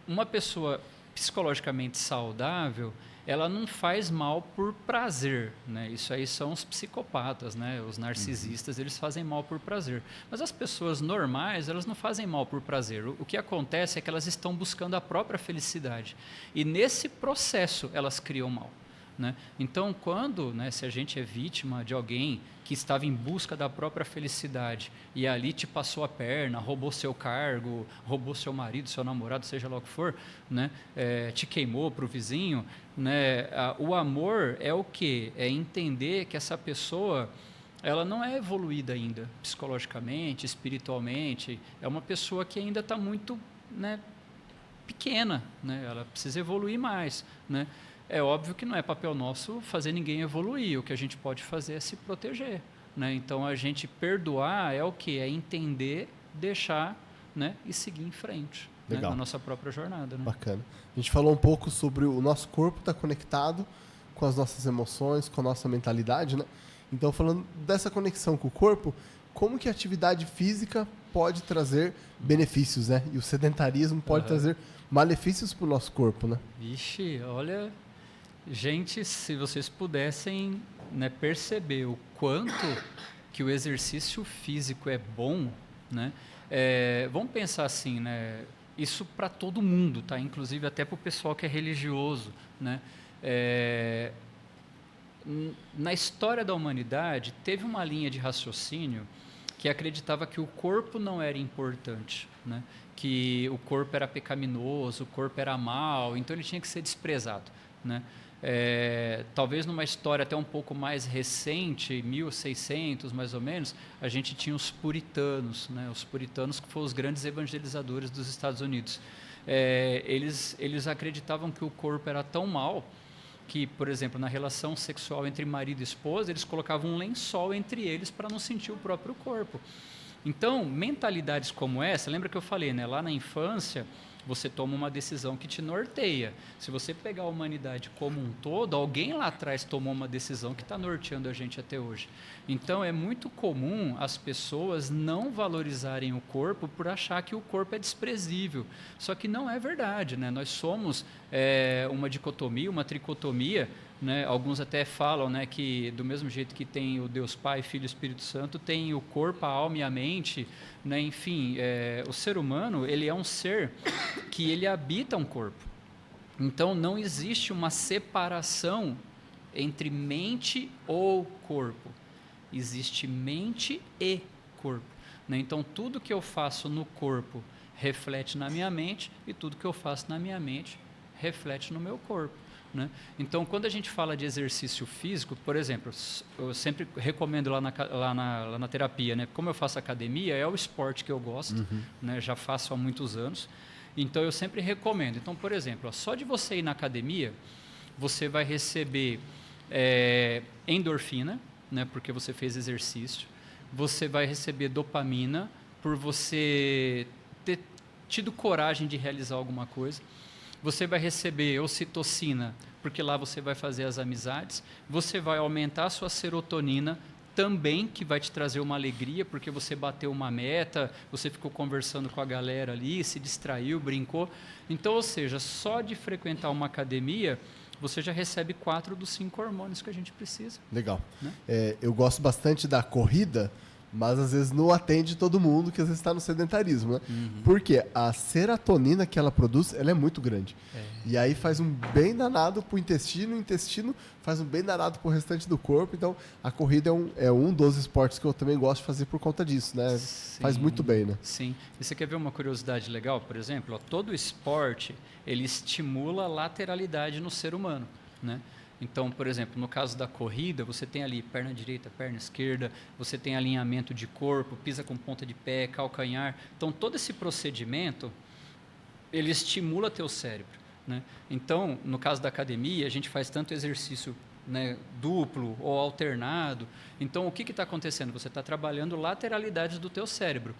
uma pessoa psicologicamente saudável, ela não faz mal por prazer, né? Isso aí são os psicopatas, né? Os narcisistas, eles fazem mal por prazer. Mas as pessoas normais, elas não fazem mal por prazer. O que acontece é que elas estão buscando a própria felicidade. E nesse processo, elas criam mal, né? Então, quando, né, se a gente é vítima de alguém que estava em busca da própria felicidade e ali te passou a perna, roubou seu cargo, roubou seu marido, seu namorado, seja lá o que for, né, te queimou para o vizinho, né, o amor é o quê? É entender que essa pessoa ela não é evoluída ainda psicologicamente, espiritualmente, é uma pessoa que ainda está muito, né, pequena, né, ela precisa evoluir mais, né? É óbvio que não é papel nosso fazer ninguém evoluir, o que a gente pode fazer é se proteger, né? Então, a gente perdoar é o quê? É entender, deixar, né, e seguir em frente, né, na nossa própria jornada. Né?
Bacana. A gente falou um pouco sobre o nosso corpo estar conectado com as nossas emoções, com a nossa mentalidade, né? Então, falando dessa conexão com o corpo, como que a atividade física pode trazer benefícios, né? E o sedentarismo pode trazer malefícios para o nosso corpo, né?
Vixe, olha... Gente, se vocês pudessem, né, perceber o quanto que o exercício físico é bom, né? Vamos pensar assim, né? Isso para todo mundo, tá? Inclusive até para o pessoal que é religioso, né? Na história da humanidade, teve uma linha de raciocínio que acreditava que o corpo não era importante, né? Que o corpo era pecaminoso, o corpo era mau, então ele tinha que ser desprezado, né? Talvez numa história até um pouco mais recente, 1600 mais ou menos, a gente tinha os puritanos, né? Os puritanos que foram os grandes evangelizadores dos Estados Unidos. Eles acreditavam que o corpo era tão mau que, por exemplo, na relação sexual entre marido e esposa, eles colocavam um lençol entre eles para não sentir o próprio corpo. Então, mentalidades como essa, lembra que eu falei, né? Lá na infância, você toma uma decisão que te norteia. Se você pegar a humanidade como um todo, alguém lá atrás tomou uma decisão que está norteando a gente até hoje. Então, é muito comum as pessoas não valorizarem o corpo por achar que o corpo é desprezível. Só que não é verdade, né? Nós somos uma dicotomia, uma tricotomia, né? Alguns até falam, né, que do mesmo jeito que tem o Deus Pai, Filho e Espírito Santo, tem o corpo, a alma e a mente, né? Enfim, o ser humano, ele é um ser que ele habita um corpo. Então não existe uma separação entre mente ou corpo. Existe mente e corpo, né? Então tudo que eu faço no corpo reflete na minha mente e tudo que eu faço na minha mente reflete no meu corpo, né? Então, quando a gente fala de exercício físico, por exemplo, eu sempre recomendo lá na terapia, né? Como eu faço academia, é o esporte que eu gosto, né? Já faço há muitos anos, então eu sempre recomendo. Então, por exemplo, só de você ir na academia, você vai receber endorfina, né? Porque você fez exercício, você vai receber dopamina por você ter tido coragem de realizar alguma coisa. Você vai receber ocitocina, porque lá você vai fazer as amizades. Você vai aumentar a sua serotonina também, que vai te trazer uma alegria, porque você bateu uma meta, você ficou conversando com a galera ali, se distraiu, brincou. Então, ou seja, só de frequentar uma academia, você já recebe 4 dos 5 hormônios que a gente precisa.
Legal.
Né?
Eu gosto bastante da corrida, mas às vezes não atende todo mundo, que às vezes está no sedentarismo, né? Porque a serotonina que ela produz, ela é muito grande. E aí faz um bem danado pro intestino, o intestino faz um bem danado pro restante do corpo. Então, a corrida é um dos esportes que eu também gosto de fazer por conta disso, né?
Sim,
faz muito bem, né?
Sim. E você quer ver uma curiosidade legal? Por exemplo, todo esporte, ele estimula a lateralidade no ser humano, né? Então, por exemplo, no caso da corrida, você tem ali perna direita, perna esquerda, você tem alinhamento de corpo, pisa com ponta de pé, calcanhar. Então, todo esse procedimento, ele estimula teu cérebro, né? Então, no caso da academia, a gente faz tanto exercício, né, duplo ou alternado. Então, o que está acontecendo? Você está trabalhando lateralidades do teu cérebro.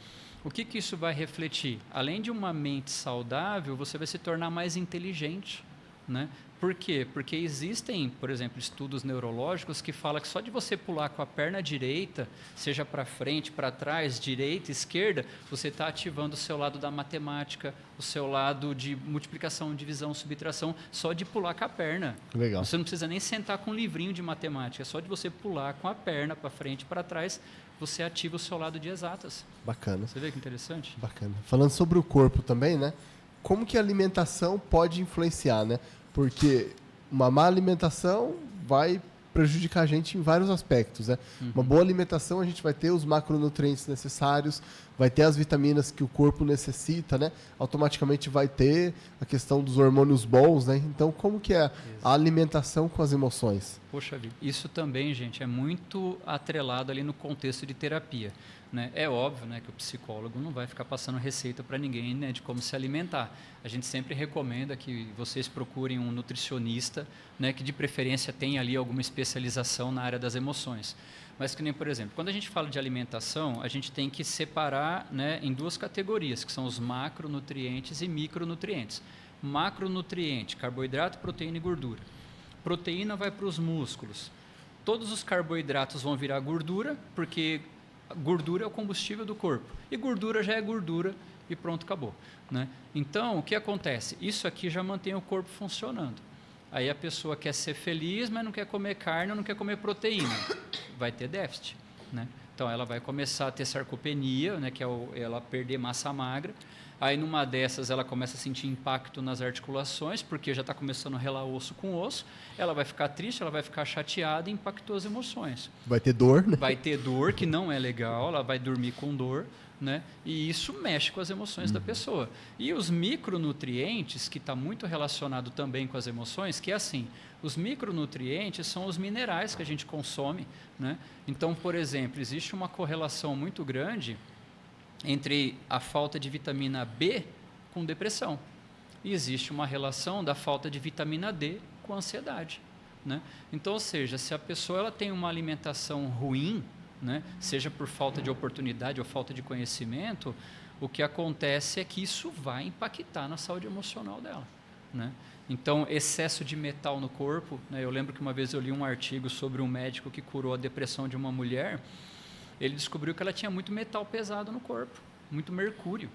O que isso vai refletir? Além de uma mente saudável, você vai se tornar mais inteligente, né? Por quê? Porque existem, por exemplo, estudos neurológicos que falam que só de você pular com a perna direita, seja para frente, para trás, direita, esquerda, você está ativando o seu lado da matemática, o seu lado de multiplicação, divisão, subtração, só de pular com a perna.
Legal.
Você não precisa nem sentar com um livrinho de matemática, só de você pular com a perna para frente e para trás, você ativa o seu lado de exatas.
Bacana.
Você vê que interessante?
Bacana. Falando sobre o corpo também, né? Como que a alimentação pode influenciar, né? Porque uma má alimentação vai prejudicar a gente em vários aspectos, né? Uma boa alimentação, a gente vai ter os macronutrientes necessários, vai ter as vitaminas que o corpo necessita, né? Automaticamente vai ter a questão dos hormônios bons, né? Então, como que é a alimentação com as emoções?
Poxa vida, isso também, gente, é muito atrelado ali no contexto de terapia, né? É óbvio, né, que o psicólogo não vai ficar passando receita para ninguém, né, de como se alimentar. A gente sempre recomenda que vocês procurem um nutricionista, né, que de preferência tenha ali alguma especialização na área das emoções. Mas que nem, por exemplo, quando a gente fala de alimentação, a gente tem que separar, né, em 2 categorias, que são os macronutrientes e micronutrientes. Macronutriente, carboidrato, proteína e gordura. Proteína vai para os músculos. Todos os carboidratos vão virar gordura, porque gordura é o combustível do corpo. E gordura já é gordura e pronto, acabou, né? Então, o que acontece? Isso aqui já mantém o corpo funcionando. Aí a pessoa quer ser feliz, mas não quer comer carne, não quer comer proteína. Vai ter déficit, né? Então, ela vai começar a ter sarcopenia, né, que é ela perder massa magra. Aí, numa dessas, ela começa a sentir impacto nas articulações, porque já está começando a relar osso com osso. Ela vai ficar triste, ela vai ficar chateada e impactou as emoções.
Vai ter dor, né?
Vai ter dor, que não é legal, ela vai dormir com dor, né? E isso mexe com as emoções da pessoa. E os micronutrientes, que está muito relacionado também com as emoções, que é assim, os micronutrientes são os minerais que a gente consome, né? Então, por exemplo, existe uma correlação muito grande entre a falta de vitamina B com depressão. E existe uma relação da falta de vitamina D com ansiedade, né? Então, ou seja, se a pessoa ela tem uma alimentação ruim, né? Seja por falta de oportunidade ou falta de conhecimento, o que acontece é que isso vai impactar na saúde emocional dela, né? Então, excesso de metal no corpo, né? Eu lembro que uma vez eu li um artigo sobre um médico que curou a depressão de uma mulher. Ele descobriu que ela tinha muito metal pesado no corpo, muito mercúrio,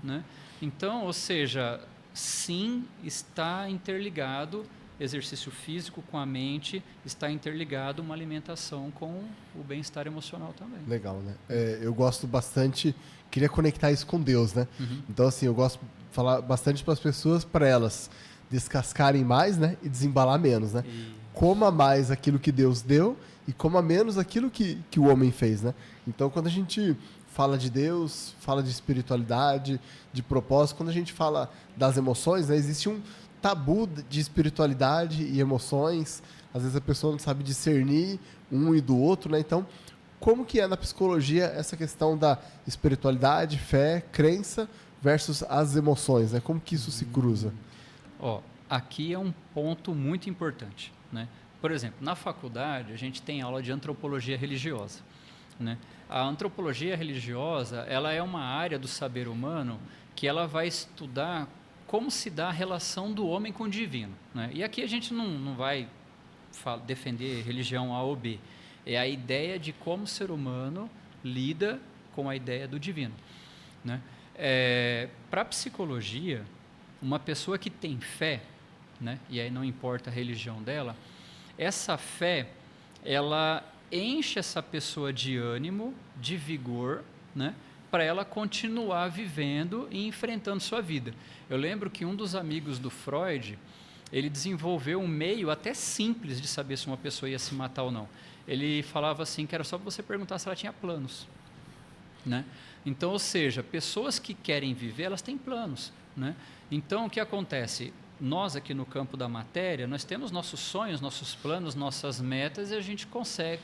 né? Então, ou seja, sim, está interligado exercício físico com a mente, está interligado uma alimentação com o bem-estar emocional também.
Legal, né? Eu gosto bastante, queria conectar isso com Deus, né? Então, assim, eu gosto de falar bastante para as pessoas, para elas descascarem mais, né? E desembalar menos, né? Coma mais aquilo que Deus deu e coma menos aquilo que o homem fez, né? Então, quando a gente fala de Deus, fala de espiritualidade, de propósito, quando a gente fala das emoções, né? Existe um tabu de espiritualidade e emoções. Às vezes a pessoa não sabe discernir um e do outro, né? Então, como que é na psicologia essa questão da espiritualidade, fé, crença versus as emoções, né? Como que isso se cruza?
Aqui é um ponto muito importante, né? Por exemplo, na faculdade a gente tem aula de antropologia religiosa, né? A antropologia religiosa, ela é uma área do saber humano que ela vai estudar como se dá a relação do homem com o divino, né? E aqui a gente não vai defender religião A ou B. É a ideia de como o ser humano lida com a ideia do divino, né? Para a psicologia, uma pessoa que tem fé, né? E aí não importa a religião dela, essa fé, ela enche essa pessoa de ânimo, de vigor, né? Para ela continuar vivendo e enfrentando sua vida. Eu lembro que um dos amigos do Freud, ele desenvolveu um meio até simples de saber se uma pessoa ia se matar ou não. Ele falava assim que era só você perguntar se ela tinha planos, né? Então, ou seja, pessoas que querem viver, elas têm planos, né? Então, o que acontece? Nós aqui no campo da matéria, nós temos nossos sonhos, nossos planos, nossas metas e a gente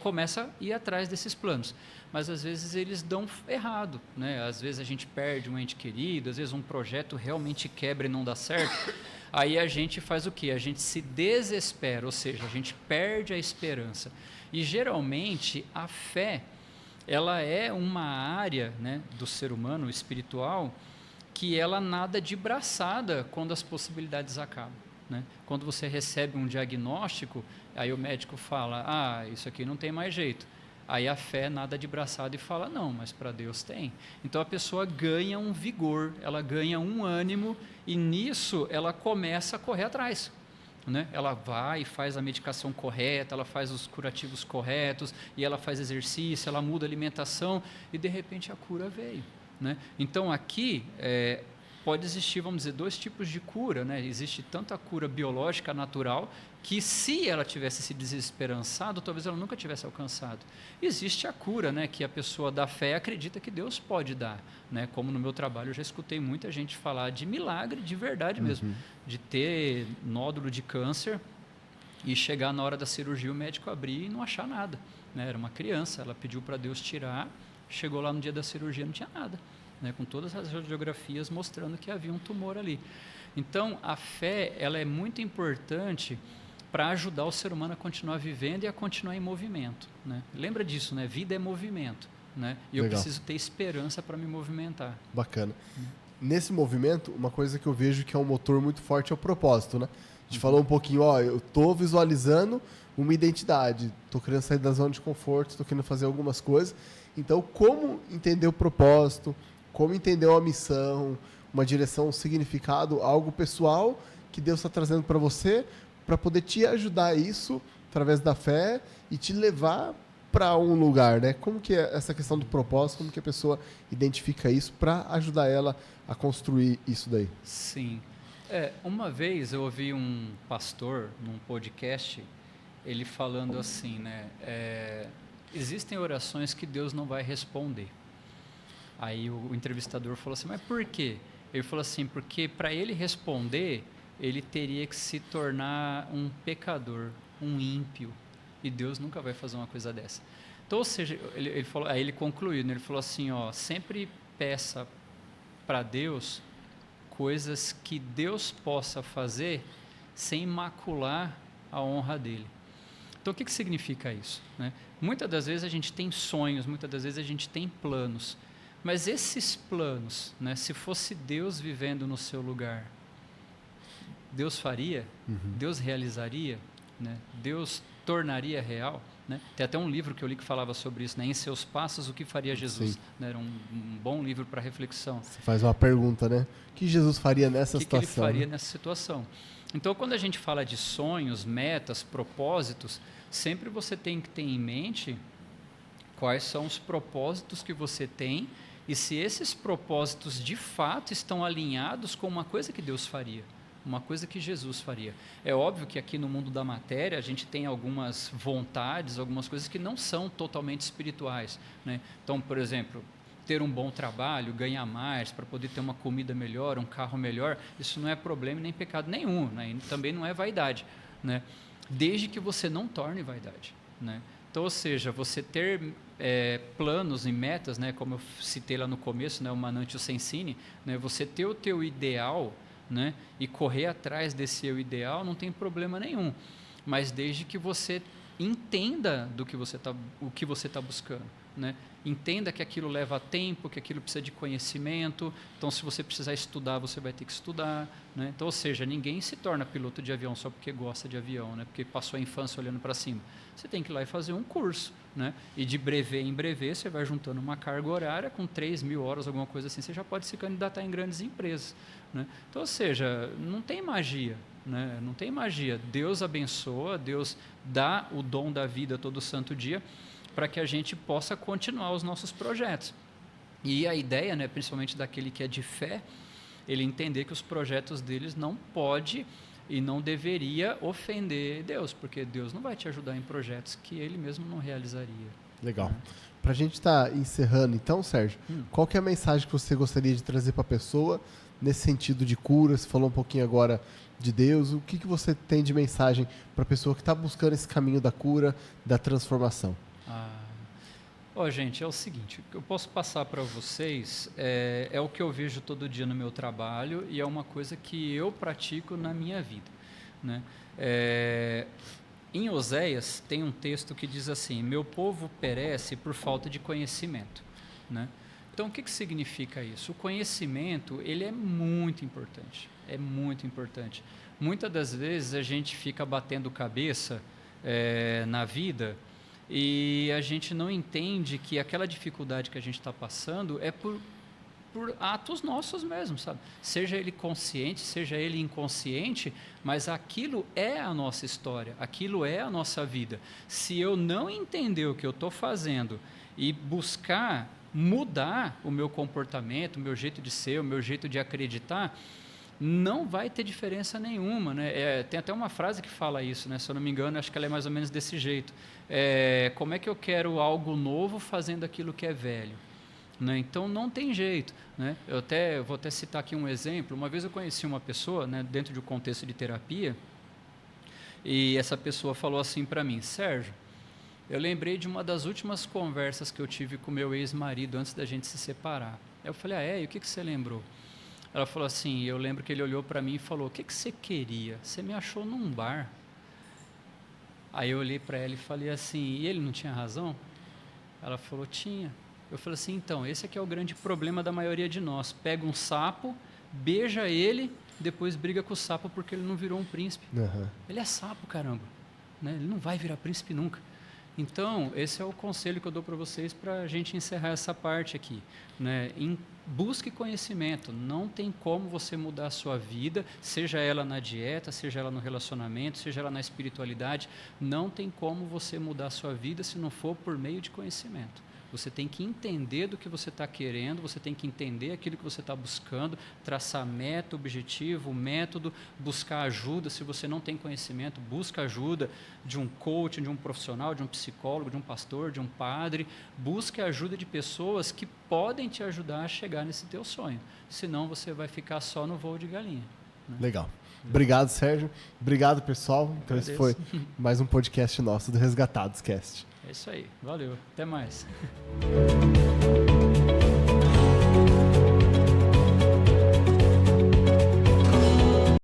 começa a ir atrás desses planos. Mas às vezes eles dão errado, né? Às vezes a gente perde um ente querido, às vezes um projeto realmente quebra e não dá certo. Aí a gente faz o quê? A gente se desespera, ou seja, a gente perde a esperança. E geralmente a fé, ela é uma área, né, do ser humano espiritual que ela nada de braçada quando as possibilidades acabam, né? Quando você recebe um diagnóstico, aí o médico fala, isso aqui não tem mais jeito. Aí a fé nada de braçada e fala, não, mas para Deus tem. Então a pessoa ganha um vigor, ela ganha um ânimo e nisso ela começa a correr atrás, né? Ela vai e faz a medicação correta, ela faz os curativos corretos, e ela faz exercício, ela muda a alimentação e de repente a cura veio, né? Então aqui pode existir, vamos dizer, dois tipos de cura, né? Existe tanto a cura biológica natural, que se ela tivesse se desesperançado, talvez ela nunca tivesse alcançado. Existe a cura, né, que a pessoa da fé acredita que Deus pode dar, né? Como no meu trabalho eu já escutei muita gente falar de milagre, de verdade mesmo, de ter nódulo de câncer e chegar na hora da cirurgia o médico abrir e não achar nada, né? Era uma criança, ela pediu para Deus tirar, chegou lá no dia da cirurgia não tinha nada, né? Com todas as radiografias mostrando que havia um tumor ali. Então a fé, ela é muito importante para ajudar o ser humano a continuar vivendo e a continuar em movimento, né? Lembra disso, né? Vida é movimento, né? E eu preciso ter esperança para me movimentar.
Bacana. Nesse movimento, uma coisa que eu vejo que é um motor muito forte é o propósito, né? A gente falou um pouquinho, eu estou visualizando uma identidade, estou querendo sair da zona de conforto, estou querendo fazer algumas coisas. Então, como entender o propósito, como entender uma missão, uma direção, um significado, algo pessoal que Deus está trazendo para você, para poder te ajudar a isso através da fé e te levar para um lugar, né? Como que é essa questão do propósito, como que a pessoa identifica isso para ajudar ela a construir isso daí?
Sim. Uma vez eu ouvi um pastor num podcast, ele falando assim, né? Existem orações que Deus não vai responder. Aí o entrevistador falou assim, mas por quê? Ele falou assim, porque para ele responder, ele teria que se tornar um pecador, um ímpio, e Deus nunca vai fazer uma coisa dessa. Então, ou seja, ele falou, aí ele concluiu, né? Ele falou assim, sempre peça para Deus coisas que Deus possa fazer sem macular a honra dele. Então, o que significa isso? Né? Muitas das vezes a gente tem sonhos, muitas das vezes a gente tem planos, mas esses planos, né, se fosse Deus vivendo no seu lugar, Deus faria? Deus realizaria? Né? Deus tornaria real? Né? Tem até um livro que eu li que falava sobre isso, né? Em seus passos, o que faria Jesus? Né? Era um bom livro para reflexão.
Você faz uma pergunta, né? O que Jesus faria nessa situação?
O que ele faria nessa situação? Então, quando a gente fala de sonhos, metas, propósitos, sempre você tem que ter em mente quais são os propósitos que você tem e se esses propósitos de fato estão alinhados com uma coisa que Deus faria, uma coisa que Jesus faria. É óbvio que aqui no mundo da matéria a gente tem algumas vontades, algumas coisas que não são totalmente espirituais, né? Então, por exemplo, ter um bom trabalho, ganhar mais, para poder ter uma comida melhor, um carro melhor, isso não é problema nem pecado nenhum, né? E também não é vaidade, né? Desde que você não torne vaidade, né? Então, ou seja, você ter planos e metas, né? Como eu citei lá no começo, né? O Manante o Sensini, né? Você ter o teu ideal, né? E correr atrás desse seu ideal não tem problema nenhum, mas desde que você entenda o que você tá buscando, né? Entenda que aquilo leva tempo, que aquilo precisa de conhecimento. Então, se você precisar estudar, você vai ter que estudar, né? Então, ou seja, ninguém se torna piloto de avião só porque gosta de avião, né? Porque passou a infância olhando para cima. Você tem que ir lá e fazer um curso, né? E de brevet em brevet, você vai juntando uma carga horária com 3.000 horas, alguma coisa assim, você já pode se candidatar em grandes empresas, né? Então, ou seja, não tem magia, né? Não tem magia. Deus abençoa, Deus dá o dom da vida todo santo dia, para que a gente possa continuar os nossos projetos. E a ideia, né, principalmente daquele que é de fé, ele entender que os projetos deles não pode e não deveria ofender Deus, porque Deus não vai te ajudar em projetos que ele mesmo não realizaria.
Legal. Para a gente estar encerrando, então, Sérgio, qual que é a mensagem que você gostaria de trazer para a pessoa nesse sentido de cura? Você falou um pouquinho agora de Deus. O que você tem de mensagem para a pessoa que está buscando esse caminho da cura, da transformação?
Gente, é o seguinte, o que eu posso passar para vocês é o que eu vejo todo dia no meu trabalho e é uma coisa que eu pratico na minha vida, né? Em Oséias tem um texto que diz assim: meu povo perece por falta de conhecimento, né? Então, o que significa isso? O conhecimento, ele é muito importante, Muitas das vezes a gente fica batendo cabeça na vida e a gente não entende que aquela dificuldade que a gente está passando é por atos nossos mesmos, sabe? Seja ele consciente, seja ele inconsciente, mas aquilo é a nossa história, aquilo é a nossa vida. Se eu não entender o que eu estou fazendo e buscar mudar o meu comportamento, o meu jeito de ser, o meu jeito de acreditar, não vai ter diferença nenhuma, né? Tem até uma frase que fala isso, né? Se eu não me engano, acho que ela é mais ou menos desse jeito. Como é que eu quero algo novo fazendo aquilo que é velho? Né? Então, não tem jeito, né? Eu vou até citar aqui um exemplo. Uma vez eu conheci uma pessoa, né, dentro de um contexto de terapia, e essa pessoa falou assim para mim: Sérgio, eu lembrei de uma das últimas conversas que eu tive com meu ex-marido antes da gente se separar. Eu falei: e o que você lembrou? Ela falou assim, eu lembro que ele olhou para mim e falou: o que você queria? Você me achou num bar. Aí eu olhei para ela e falei assim: e ele não tinha razão? Ela falou: tinha. Eu falei assim: então, esse aqui é o grande problema da maioria de nós. Pega um sapo, beija ele, depois briga com o sapo porque ele não virou um príncipe.
Uhum.
Ele é sapo, caramba, né? Ele não vai virar príncipe nunca. Então, esse é o conselho que eu dou para vocês para a gente encerrar essa parte aqui, né? Busque conhecimento. Não tem como você mudar a sua vida, seja ela na dieta, seja ela no relacionamento, seja ela na espiritualidade. Não tem como você mudar a sua vida se não for por meio de conhecimento. Você tem que entender do que você está querendo, você tem que entender aquilo que você está buscando, traçar meta, objetivo, método, buscar ajuda. Se você não tem conhecimento, busca ajuda de um coach, de um profissional, de um psicólogo, de um pastor, de um padre. Busque a ajuda de pessoas que podem te ajudar a chegar nesse teu sonho. Senão você vai ficar só no voo de galinha, né?
Legal. Obrigado, Sérgio. Obrigado, pessoal. Então, esse foi mais um podcast nosso do Resgatados Cast.
É isso aí. Valeu. Até mais.